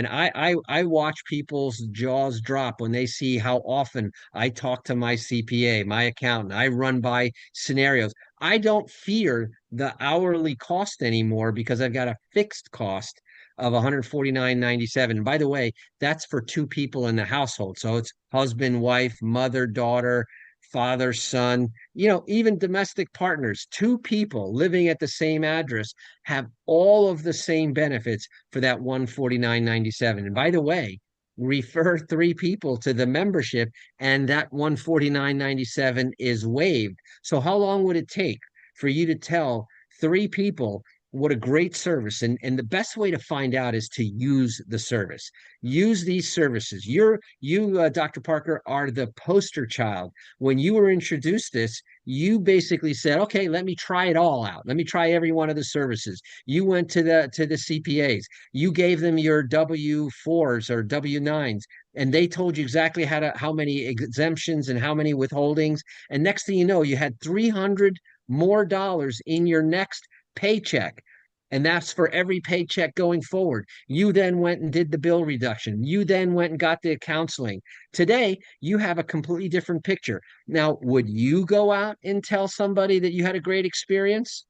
I watch people's jaws drop when they see how often I talk to my CPA, my accountant. I run by scenarios. I don't fear the hourly cost anymore because I've got a fixed cost of 149.97. And by the way, that's for two people in the household. So it's husband, wife, mother, daughter, father, son, even domestic partners. Two people living at the same address have all of the same benefits for that 149.97. And by the way, refer three people to the membership and that 149.97 is waived. So how long would it take for you to tell three people what a great service? And the best way to find out is to use the service. Use these services. You, Dr. Parker, are the poster child. When you were introduced this, you basically said, okay, let me try it all out. Let me try every one of the services. You went to the CPAs. You gave them your W-4s or W-9s, and they told you exactly how many exemptions and how many withholdings. And next thing you know, you had 300 more dollars in your next paycheck. And that's for every paycheck going forward. You then went and did the bill reduction. You then went and got the counseling. Today, you have a completely different picture. Now, would you go out and tell somebody that you had a great experience?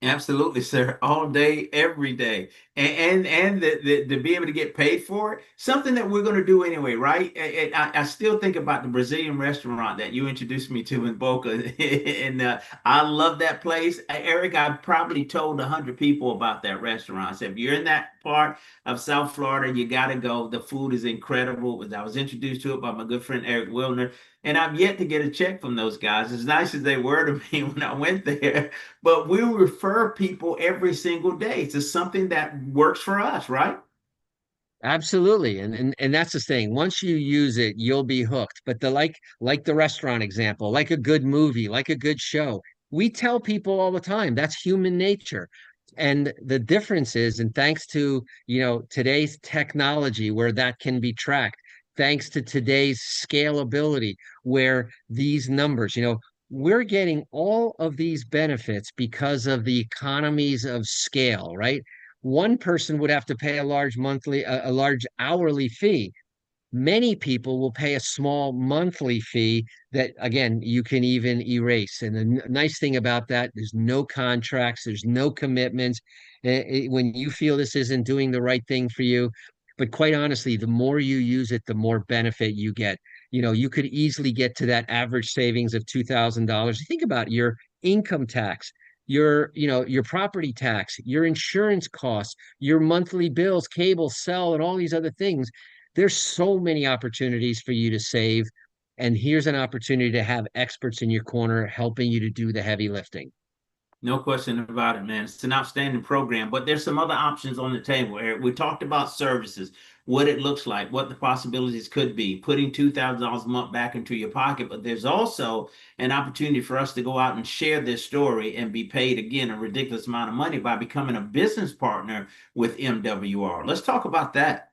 Absolutely, sir. All day, every day, and to be able to get paid for it, something that we're going to do anyway, right? I still think about the Brazilian restaurant that you introduced me to in Boca, and I love that place. Eric, I probably told 100 people about that restaurant. I said, if you're in that part of South Florida, you got to go. The food is incredible. I was introduced to it by my good friend Eric Wilner, and I've yet to get a check from those guys. As nice as they were to me when I went there, but we refer people every single day to something that works for us, right? Absolutely. And that's the thing. Once you use it, you'll be hooked. But like the restaurant example, like a good movie, like a good show. We tell people all the time that's human nature. And the difference is, and thanks to, today's technology where that can be tracked, thanks to today's scalability, where these numbers, we're getting all of these benefits because of the economies of scale, right? One person would have to pay a large hourly fee. Many people will pay a small monthly fee that, again, you can even erase. And the nice thing about that, there's no contracts, there's no commitments. When you feel this isn't doing the right thing for you, but quite honestly, the more you use it, the more benefit you get. You could easily get to that average savings of $2,000. Think about your income tax, your property tax, your insurance costs, your monthly bills, cable, cell, and all these other things. There's so many opportunities for you to save. And here's an opportunity to have experts in your corner helping you to do the heavy lifting. No question about it, man. It's an outstanding program, but there's some other options on the table, Eric. We talked about services, what it looks like, what the possibilities could be, putting $2,000 a month back into your pocket. But there's also an opportunity for us to go out and share this story and be paid, again, a ridiculous amount of money by becoming a business partner with MWR. Let's talk about that.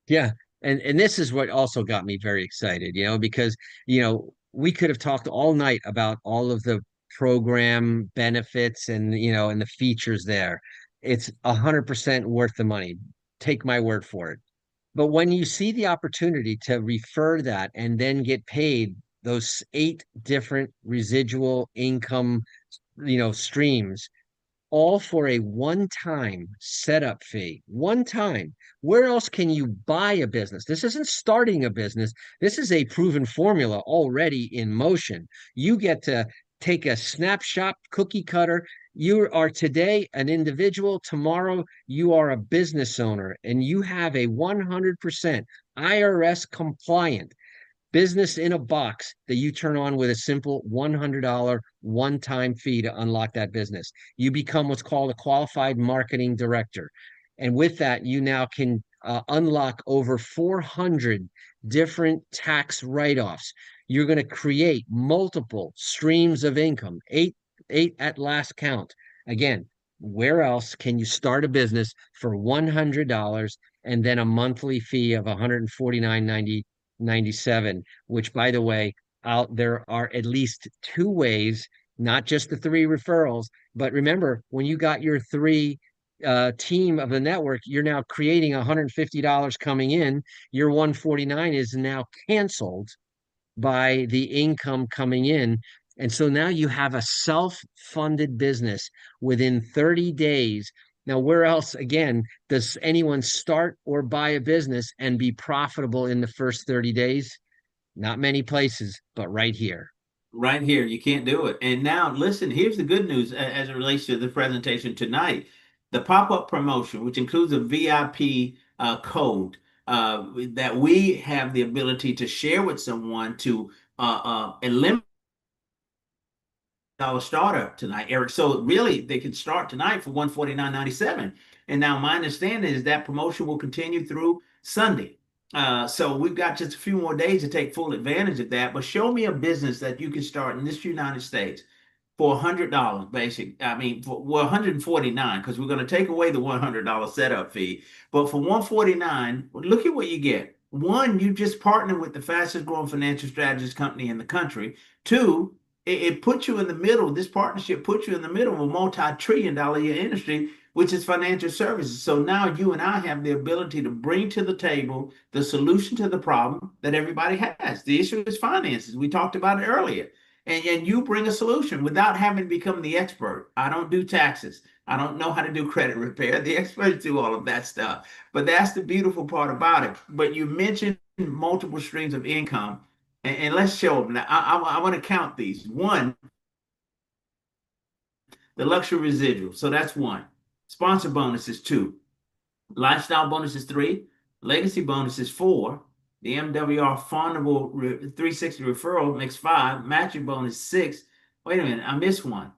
Yeah. And this is what also got me very excited, because, we could have talked all night about all of the program benefits and the features there. It's 100% worth the money. Take my word for it. But when you see the opportunity to refer that and then get paid those 8 different residual income, streams, all for a one-time setup fee. One time. Where else can you buy a business? This isn't starting a business. This is a proven formula already in motion. You get to take a snapshot cookie cutter. You are today an individual. Tomorrow, you are a business owner, and you have a 100% IRS compliant business in a box that you turn on with a simple $100 one-time fee to unlock that business. You become what's called a qualified marketing director. And with that, you now can unlock over 400 different tax write-offs. You're going to create multiple streams of income, eight at last count. Again, where else can you start a business for $100 and then a monthly fee of $149.97, which, by the way, there are at least 2 ways, not just the 3 referrals. But remember, when you got your 3 team of the network, you're now creating $150 coming in. Your 149 is now canceled by the income coming in. And so now you have a self-funded business within 30 days. Now, where else, again, does anyone start or buy a business and be profitable in the first 30 days? Not many places, but right here. Right here, you can't do it. And now, listen, here's the good news as it relates to the presentation tonight. The pop-up promotion, which includes a VIP code that we have the ability to share with someone to eliminate startup tonight, Eric. So really, they can start tonight for 149.97. And now my understanding is that promotion will continue through Sunday. So we've got just a few more days to take full advantage of that. But show me a business that you can start in this United States for $100 basic. I mean, for 149 because we're going to take away the $100 setup fee. But for 149, look at what you get. One, you just partner with the fastest growing financial strategist company in the country. Two, it puts you in the middle. This partnership puts you in the middle of a multi-trillion-dollar year industry, which is financial services. So now you and I have the ability to bring to the table the solution to the problem that everybody has. The issue is finances. We talked about it earlier. And you bring a solution without having to become the expert. I don't do taxes. I don't know how to do credit repair. The experts do all of that stuff. But that's the beautiful part about it. But you mentioned multiple streams of income, and let's show them. Now, I want to count these. One, the luxury residual. So that's one. Sponsor bonus is two. Lifestyle bonus is three. Legacy bonus is four. The MWR Fundable 360 referral makes five. Matching bonus six. Wait a minute, I missed one.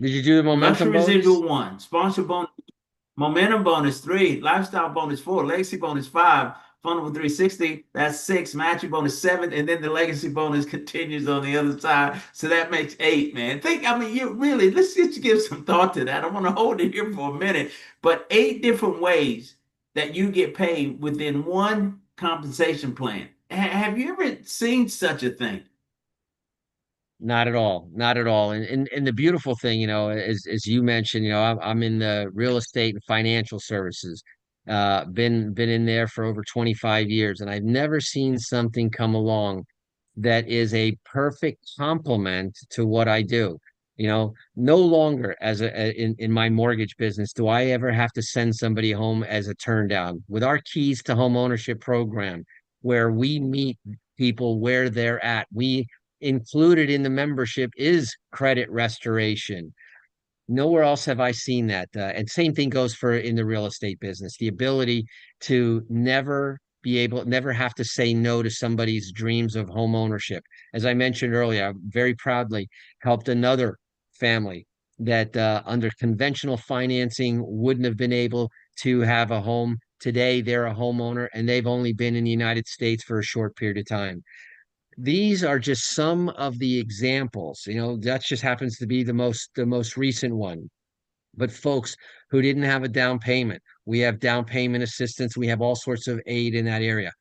Did you do the momentum Luxury bonus? residual one. Sponsor bonus Momentum bonus 3, lifestyle bonus 4, legacy bonus 5, fundable 360, that's 6, matching bonus 7, and then the legacy bonus continues on the other side. So that makes 8, man. I mean, you really, let's just give some thought to that. I want to hold it here for a minute, but 8 different ways that you get paid within one compensation plan. Have you ever seen such a thing? Not at all, not at all. And the beautiful thing, as you mentioned, I'm in the real estate and financial services. Been in there for over 25 years, and I've never seen something come along that is a perfect complement to what I do. No longer in my mortgage business do I ever have to send somebody home as a turn down. With our keys to home ownership program, where we meet people where they're at, we included in the membership is credit restoration. Nowhere else have I seen that. And same thing goes for in the real estate business, the ability to never have to say no to somebody's dreams of home ownership. As I mentioned earlier, I very proudly helped another family that under conventional financing wouldn't have been able to have a home. Today, they're a homeowner and they've only been in the United States for a short period of time. These are just some of the examples. That just happens to be the most recent one. But folks who didn't have a down payment, we have down payment assistance. We have all sorts of aid in that area.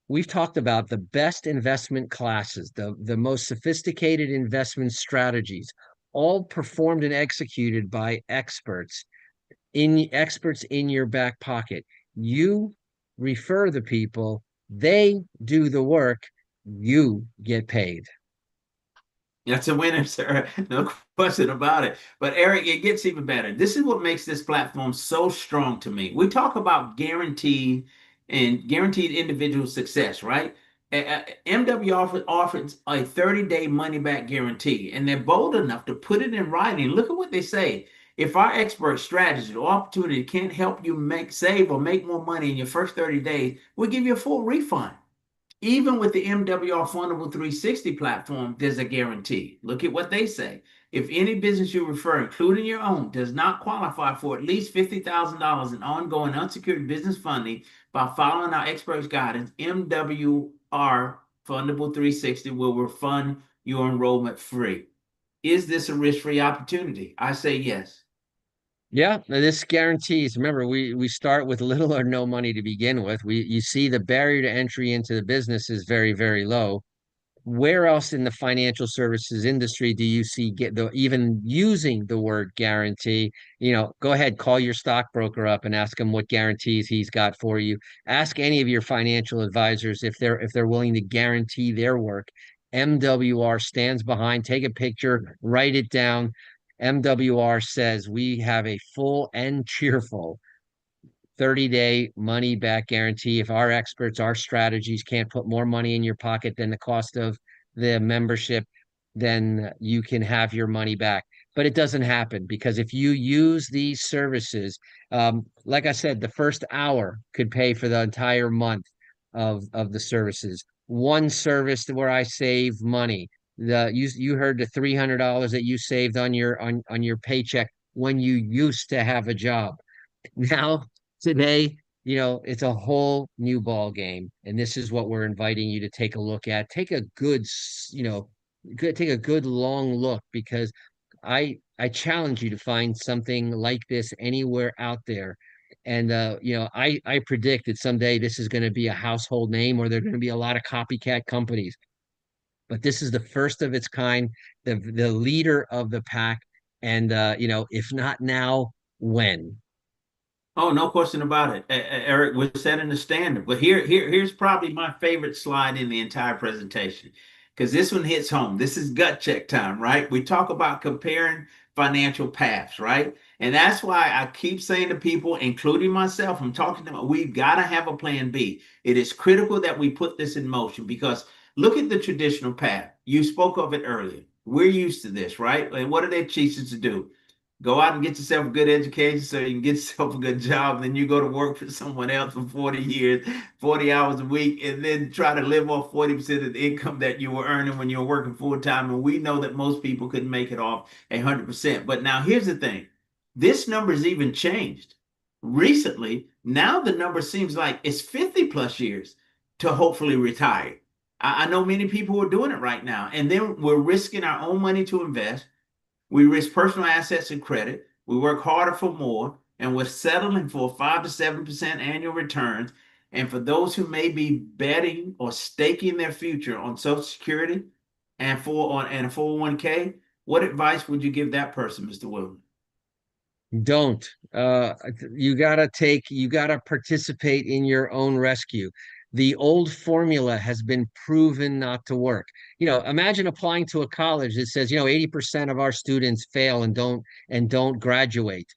We've talked about the best investment classes, the most sophisticated investment strategies, all performed and executed by experts in your back pocket. You refer the people, they do the work, you get paid. That's a winner, sir. No question about it. But Eric, it gets even better. This is what makes this platform so strong to me. We talk about guaranteed individual success, right? MWR offers a 30-day money back guarantee, and they're bold enough to put it in writing. Look at what they say. If our expert strategy or opportunity can't help you save or make more money in your first 30 days, we'll give you a full refund. Even with the MWR Fundable 360 platform, there's a guarantee. Look at what they say. If any business you refer, including your own, does not qualify for at least $50,000 in ongoing unsecured business funding by following our experts' guidance, MWR Fundable 360 will refund your enrollment free. Is this a risk-free opportunity? I say yes. Yeah, this guarantees. Remember, we start with little or no money to begin with. You see the barrier to entry into the business is very, very low. Where else in the financial services industry do you see get the even using the word guarantee? Go ahead, call your stockbroker up and ask him what guarantees he's got for you. Ask any of your financial advisors if they're willing to guarantee their work. MWR stands behind. Take a picture, write it down. MWR says we have a full and cheerful 30-day money back guarantee. If our experts, our strategies can't put more money in your pocket than the cost of the membership, then you can have your money back. But it doesn't happen because if you use these services, like I said, the first hour could pay for the entire month of the services. One service where I save money. You heard the $300 that you saved on your paycheck when you used to have a job. Now, today, it's a whole new ball game, and this is what we're inviting you to take a look at. Take a good long look because I challenge you to find something like this anywhere out there. And I predict that someday this is going to be a household name, or there are going to be a lot of copycat companies. But this is the first of its kind, the leader of the pack, and if not now, when? Oh, no question about it. Eric, we're setting the standard. But here's probably my favorite slide in the entire presentation because this one hits home. This is gut check time, right? We talk about comparing financial paths, right? And that's why I keep saying to people, including myself, I'm talking to them, we've got to have a plan B. It is critical that we put this in motion because look at the traditional path. You spoke of it earlier. We're used to this, right? And what do they teach us to do? Go out and get yourself a good education so you can get yourself a good job. Then you go to work for someone else for 40 years, 40 hours a week, and then try to live off 40% of the income that you were earning when you were working full time. And we know that most people couldn't make it off 100%. But now here's the thing. This number has even changed. recently, now the number seems like it's 50 plus years to hopefully retire. I know many people who are doing it right now. And then we're risking our own money to invest. We risk personal assets and credit. We work harder for more, and we're settling for 5 to 7% annual returns. And for those who may be betting or staking their future on Social Security and a 401k, what advice would you give that person, Mr. Wilson? Don't. You gotta participate in your own rescue. The old formula has been proven not to work. Imagine applying to a college that says, 80% of our students fail and don't graduate.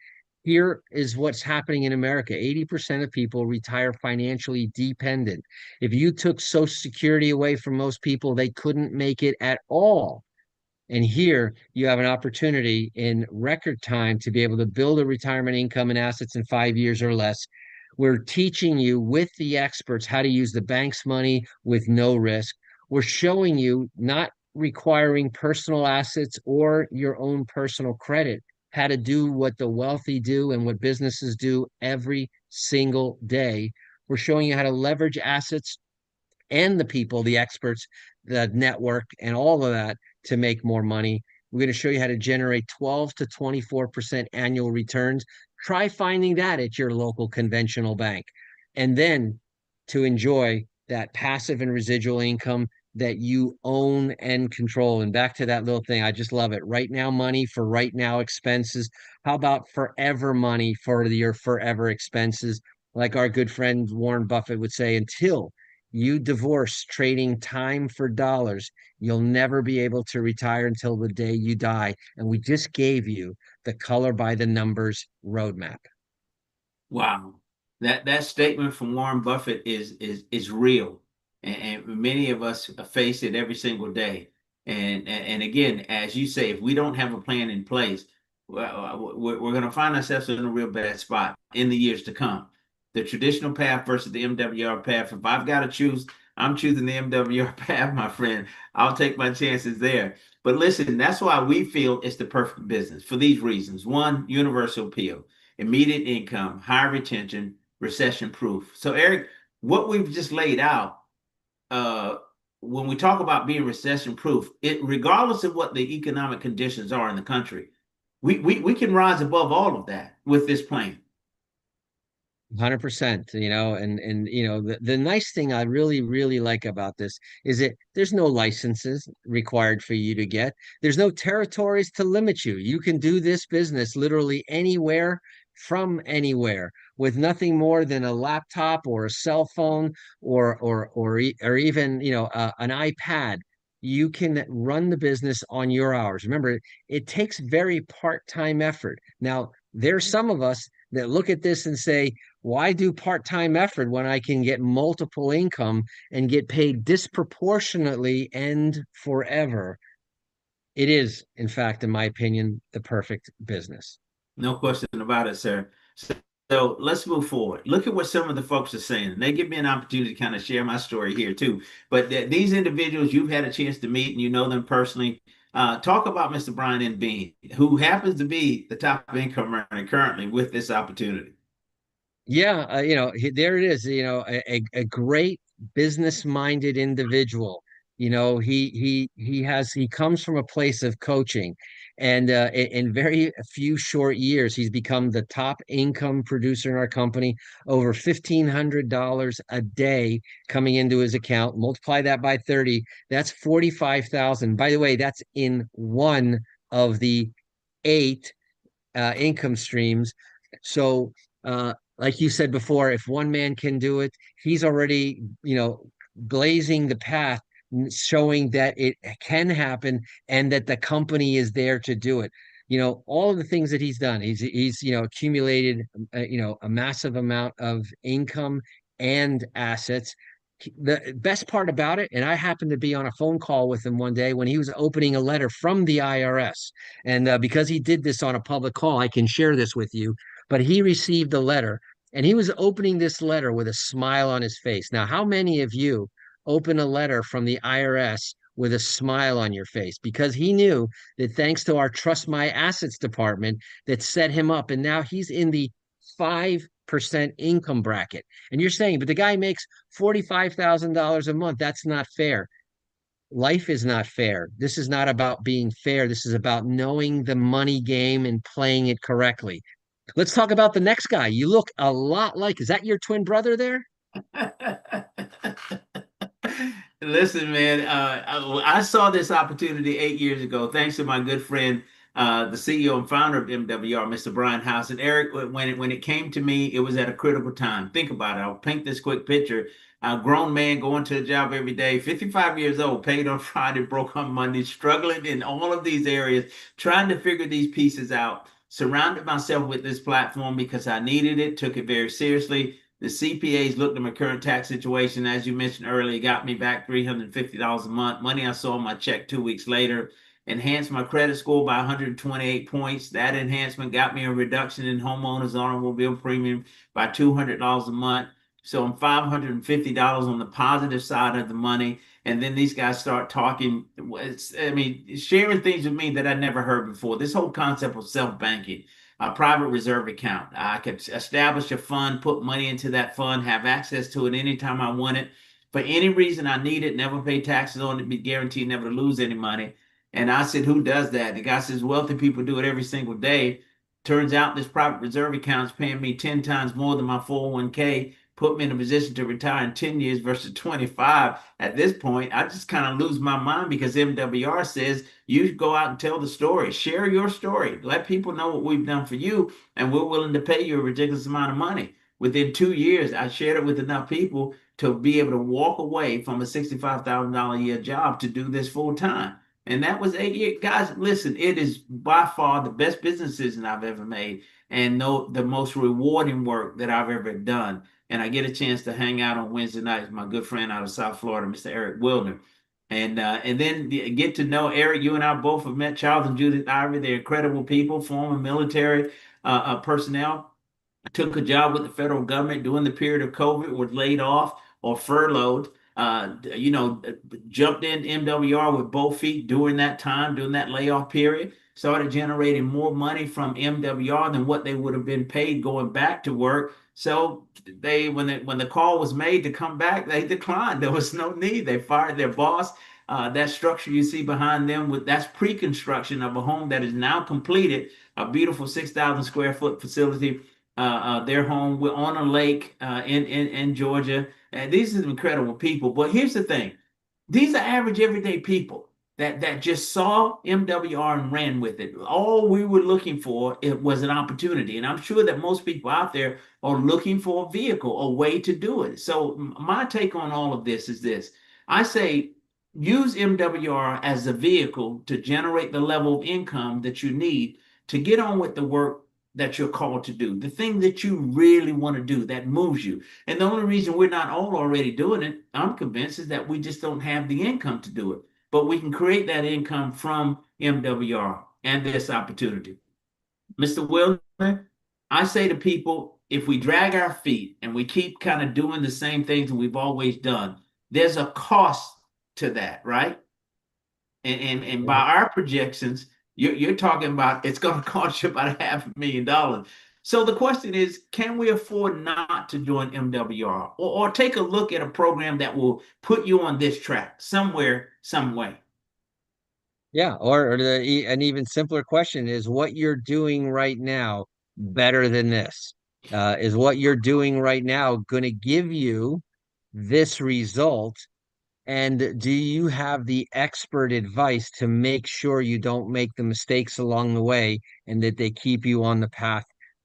Here is what's happening in America. 80% of people retire financially dependent. If you took Social Security away from most people, they couldn't make it at all. And here you have an opportunity in record time to be able to build a retirement income and assets in 5 years or less. We're teaching you with the experts how to use the bank's money with no risk. We're showing you, not requiring personal assets or your own personal credit, how to do what the wealthy do and what businesses do every single day. We're showing you how to leverage assets and the people, the experts, the network, and all of that to make more money. We're going to show you how to generate 12 to 24% annual returns. Try finding that at your local conventional bank. And then to enjoy that passive and residual income that you own and control. And back to that little thing, I just love it. Right now money for right now expenses. How about forever money for your forever expenses? Like our good friend Warren Buffett would say, until you divorce trading time for dollars, you'll never be able to retire until the day you die. And we just gave you the color by the numbers roadmap. Wow, that statement from Warren Buffett is real, and many of us face it every single day. And again, as you say, if we don't have a plan in place, well, we're going to find ourselves in a real bad spot in the years to come. The traditional path versus the MWR path. If I've got to choose, I'm choosing the MWR path, my friend. I'll take my chances there. But listen, that's why we feel it's the perfect business for these reasons. One, universal appeal, immediate income, high retention, recession proof. So, Eric, what we've just laid out, uh, when we talk about being recession proof, it regardless of what the economic conditions are in the country, we can rise above all of that with this plan. 100%, the nice thing I really, really like about this is that there's no licenses required for you to get. There's no territories to limit you. You can do this business literally anywhere from anywhere with nothing more than a laptop or a cell phone or even, an iPad. You can run the business on your hours. Remember, it takes very part-time effort. Now, there's some of us that look at this and say, why do part-time effort when I can get multiple income and get paid disproportionately and forever? It is, in fact, in my opinion, the perfect business. No question about it, sir. So let's move forward. Look at what some of the folks are saying. And they give me an opportunity to kind of share my story here too. But these individuals you've had a chance to meet and you know them personally. Talk about Mr. Brian N. Bean, who happens to be the top income earner currently with this opportunity. Yeah, there it is. A great business-minded individual. He comes from a place of coaching, and in very few short years, he's become the top income producer in our company. Over $1,500 a day coming into his account. Multiply that by 30. That's 45,000. By the way, that's in one of the eight income streams. So, like you said before, if one man can do it, he's already, blazing the path, showing that it can happen and that the company is there to do it. All of the things that he's done, he's accumulated, a massive amount of income and assets. The best part about it, and I happened to be on a phone call with him one day when he was opening a letter from the IRS. And because he did this on a public call, I can share this with you. But he received a letter and he was opening this letter with a smile on his face. Now, how many of you open a letter from the IRS with a smile on your face? Because he knew that thanks to our Trust My Assets department that set him up. And now he's in the percent income bracket. And you're saying, but the guy makes $45,000 a month. That's not fair. Life is not fair. This is not about being fair. This is about knowing the money game and playing it correctly. Let's talk about the next guy. You look a lot like, is that your twin brother there? Listen, man, I saw this opportunity 8 years ago, thanks to my good friend, the CEO and founder of MWR, Mr. Brian House. And Eric, when it came to me, it was at a critical time. Think about it. I'll paint this quick picture. A grown man going to a job every day, 55 years old, paid on Friday, broke on Monday, struggling in all of these areas, trying to figure these pieces out. Surrounded myself with this platform because I needed it, took it very seriously. The CPAs looked at my current tax situation, as you mentioned earlier, got me back $350 a month. Money I saw in my check 2 weeks later, enhanced my credit score by 128 points. That enhancement got me a reduction in homeowners automobile premium by $200 a month. So I'm $550 on the positive side of the money. And then these guys start talking, sharing things with me that I never heard before. This whole concept of self-banking, a private reserve account. I could establish a fund, put money into that fund, have access to it anytime I want it. For any reason I need it, never pay taxes on it, be guaranteed never to lose any money. And I said, who does that? The guy says, wealthy people do it every single day. Turns out this private reserve account is paying me 10 times more than my 401k, put me in a position to retire in 10 years versus 25. At this point, I just kind of lose my mind because MWR says you go out and tell the story, share your story, let people know what we've done for you, and we're willing to pay you a ridiculous amount of money. Within 2 years, I shared it with enough people to be able to walk away from a $65,000 a year job to do this full time. And that was 8 years. Guys, listen, it is by far the best business decision I've ever made and the most rewarding work that I've ever done. And I get a chance to hang out on Wednesday nights with my good friend out of South Florida, Mr. Eric Wildner. And then get to know Eric. You and I both have met Charles and Judith Ivory. They're incredible people, former military personnel. Took a job with the federal government during the period of COVID, was laid off or furloughed. Jumped in MWR with both feet during that time, during that layoff period. Started generating more money from MWR than what they would have been paid going back to work. So when the call was made to come back, they declined. There was no need. They fired their boss. That structure you see behind them, that's pre-construction of a home that is now completed, a beautiful 6,000 square foot facility. Their home, we're on a lake in Georgia. And these are incredible people. But here's the thing: these are average, everyday people that just saw MWR and ran with it. All we were looking for, it was an opportunity. And I'm sure that most people out there are looking for a vehicle, a way to do it. So my take on all of this is this. I say use MWR as a vehicle to generate the level of income that you need to get on with the work that you're called to do, the thing that you really want to do that moves you. And the only reason we're not all already doing it, I'm convinced, is that we just don't have the income to do it. But we can create that income from MWR and this opportunity. Mr. Wilder, I say to people, if we drag our feet and we keep kind of doing the same things that we've always done, there's a cost to that, right? And by our projections, you're talking about it's going to cost you about $500,000. So the question is, can we afford not to join MWR or take a look at a program that will put you on this track somewhere, some way? Yeah, or an even simpler question is what you're doing right now better than this? Is what you're doing right now going to give you this result? And do you have the expert advice to make sure you don't make the mistakes along the way and that they keep you on the path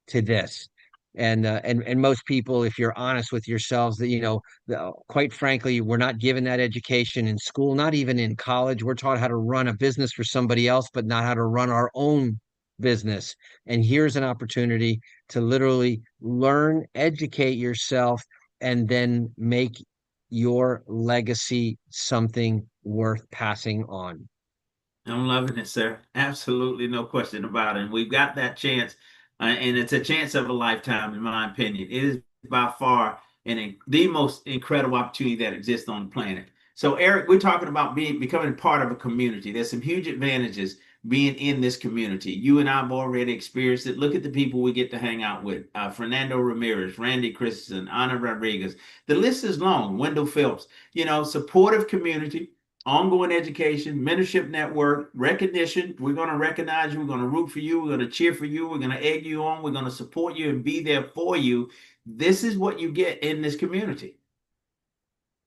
to this? And most people, if you're honest with yourselves, that quite frankly, we're not given that education in school, not even in college. We're taught how to run a business for somebody else, but not how to run our own business. And here's an opportunity to literally learn, educate yourself, and then make your legacy something worth passing on. I'm loving it, sir. Absolutely no question about it. And we've got that chance, and it's a chance of a lifetime, in my opinion. It is by far the most incredible opportunity that exists on the planet. So, Eric, we're talking about becoming part of a community. There's some huge advantages being in this community. You and I have already experienced it. Look at the people we get to hang out with: Fernando Ramirez, Randy Christensen, Ana Rodriguez. The list is long. Wendell Phelps. Supportive community, ongoing education, mentorship network, recognition. We're going to recognize you. We're going to root for you. We're going to cheer for you. We're going to egg you on. We're going to support you and be there for you. This is what you get in this community.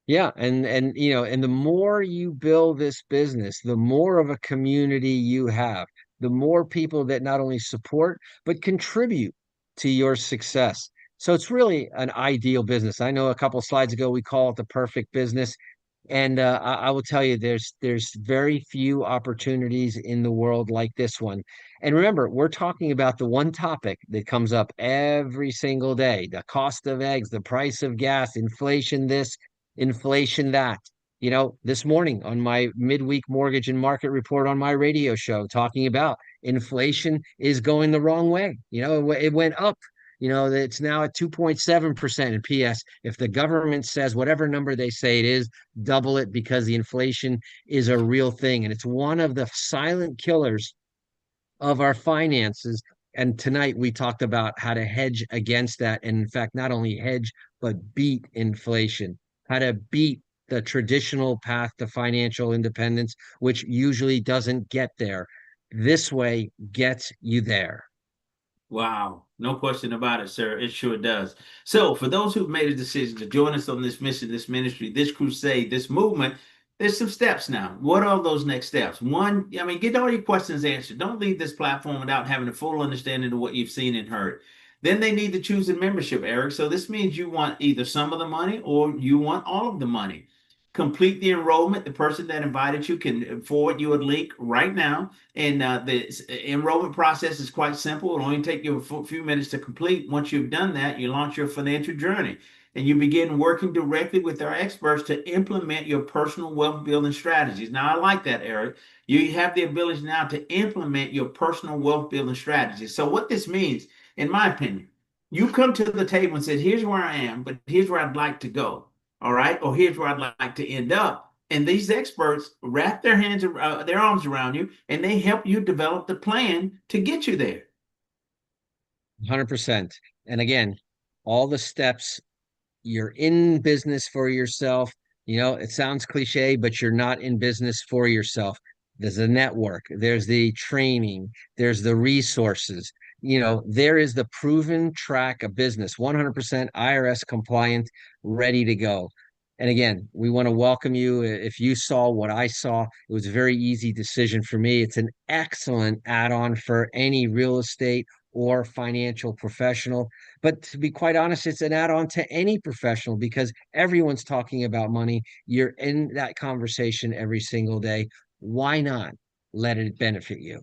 Yeah, and the more you build this business, the more of a community you have, the more people that not only support but contribute to your success. So it's really an ideal business. I know a couple slides ago we call it the perfect business. And I will tell you, there's very few opportunities in the world like this one. And remember, we're talking about the one topic that comes up every single day: the cost of eggs, the price of gas, inflation this, inflation that. This morning on my midweek mortgage and market report on my radio show, talking about inflation is going the wrong way. It went up. It's now at 2.7%. And PS, if the government says whatever number they say it is, double it, because the inflation is a real thing. And it's one of the silent killers of our finances. And tonight we talked about how to hedge against that. And in fact, not only hedge, but beat inflation, how to beat the traditional path to financial independence, which usually doesn't get there. This way gets you there. Wow, no question about it, sir. It sure does. So, for those who've made a decision to join us on this mission, this ministry, this crusade, this movement, there's some steps now. What are those next steps? One, I mean, get all your questions answered. Don't leave this platform without having a full understanding of what you've seen and heard. Then they need to choose a membership, Eric. So, this means you want either some of the money or you want all of the money. Complete the enrollment. The person that invited you can forward you a link right now. And the enrollment process is quite simple. It'll only take you a few minutes to complete. Once you've done that, you launch your financial journey and you begin working directly with our experts to implement your personal wealth building strategies. Now, I like that, Eric. You have the ability now to implement your personal wealth building strategies. So, what this means, in my opinion, you come to the table and say, here's where I am, but here's where I'd like to go. All right. Or here's where I'd like to end up. And these experts wrap their arms around you, and they help you develop the plan to get you there. 100%. And again, all the steps. You're in business for yourself. It sounds cliche, but you're not in business for yourself. There's a network, there's the training, there's the resources. There is the proven track of business, 100% IRS compliant, ready to go. And again, we want to welcome you. If you saw what I saw, it was a very easy decision for me. It's an excellent add-on for any real estate or financial professional. But to be quite honest, it's an add-on to any professional, because everyone's talking about money. You're in that conversation every single day. Why not let it benefit you?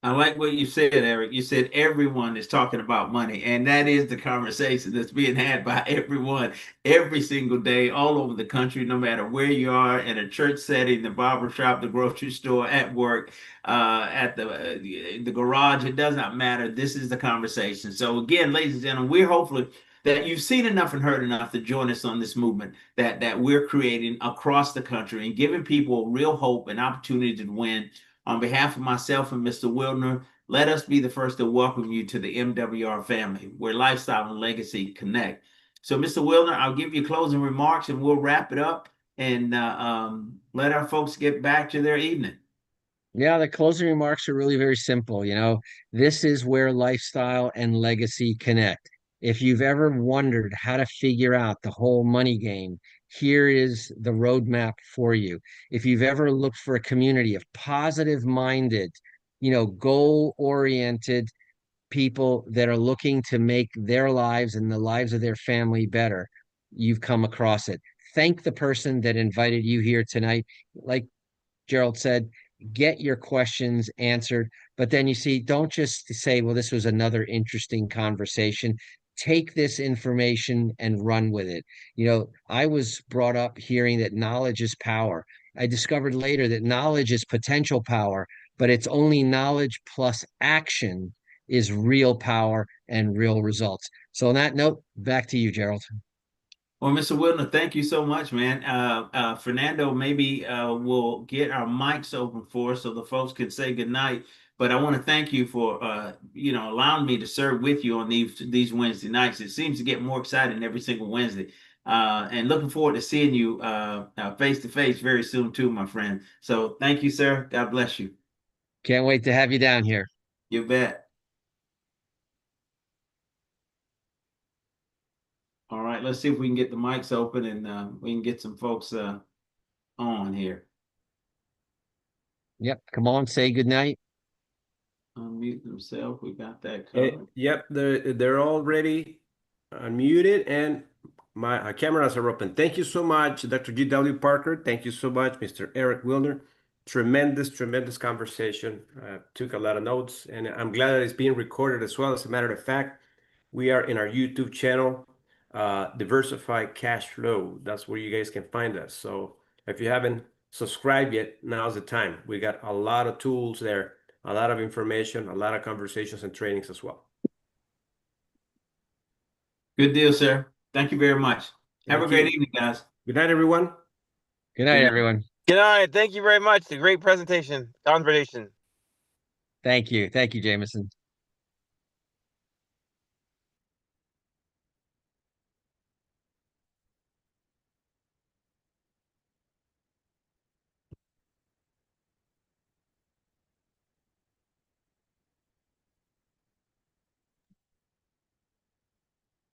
I like what you said, Eric. You said everyone is talking about money, and that is the conversation that's being had by everyone every single day, all over the country, no matter where you are, in a church setting, the barber shop, the grocery store, at work, at the garage. It does not matter. This is the conversation. So again, ladies and gentlemen, we're hopefully that you've seen enough and heard enough to join us on this movement that we're creating across the country and giving people real hope and opportunity to win. On behalf of myself and Mr. Wildner, let us be the first to welcome you to the MWR family, where lifestyle and legacy connect. So, Mr. Wildner, I'll give you closing remarks and we'll wrap it up and let our folks get back to their evening. Yeah, the closing remarks are really very simple. This is where lifestyle and legacy connect. If you've ever wondered how to figure out the whole money game, here is the roadmap for you. If you've ever looked for a community of positive-minded, goal-oriented people that are looking to make their lives and the lives of their family better, you've come across it. Thank the person that invited you here tonight. Like Gerald said, get your questions answered. But then don't just say, well, this was another interesting conversation. Take this information and run with it. I was brought up hearing that knowledge is power. I discovered later that knowledge is potential power, but it's only knowledge plus action is real power and real results. So on that note, back to you, Gerald. Well, Mr. Wilner, thank you so much, man. Fernando, maybe will get our mics open for us so the folks can say goodnight. But I want to thank you for allowing me to serve with you on these Wednesday nights. It seems to get more exciting every single Wednesday. And looking forward to seeing you face to face very soon too, my friend. So thank you, sir. God bless you. Can't wait to have you down here. You bet. All right, let's see if we can get the mics open and we can get some folks on here. Yep. Come on, say goodnight. Unmute themselves. We got that Eh, covered. yep, they're already unmuted and my cameras are open. Thank you so much, Dr. G.W. Parker. Thank you so much, Mr. Eric Wilner. Tremendous conversation. Took a lot of notes, and I'm glad that it's being recorded as well. As a matter of fact, we are in our YouTube channel, Diversified Cash Flow. That's where you guys can find us. So if you haven't subscribed yet, now's the time. We got a lot of tools there, a lot of information, a lot of conversations and trainings as well. Good deal, sir. Thank you very much. Have a Thank great you. evening, guys. Good night, everyone. Good night, Good night. everyone. Good night. Thank you very much. A great presentation. Conversation. Thank you. Thank you, Jameson.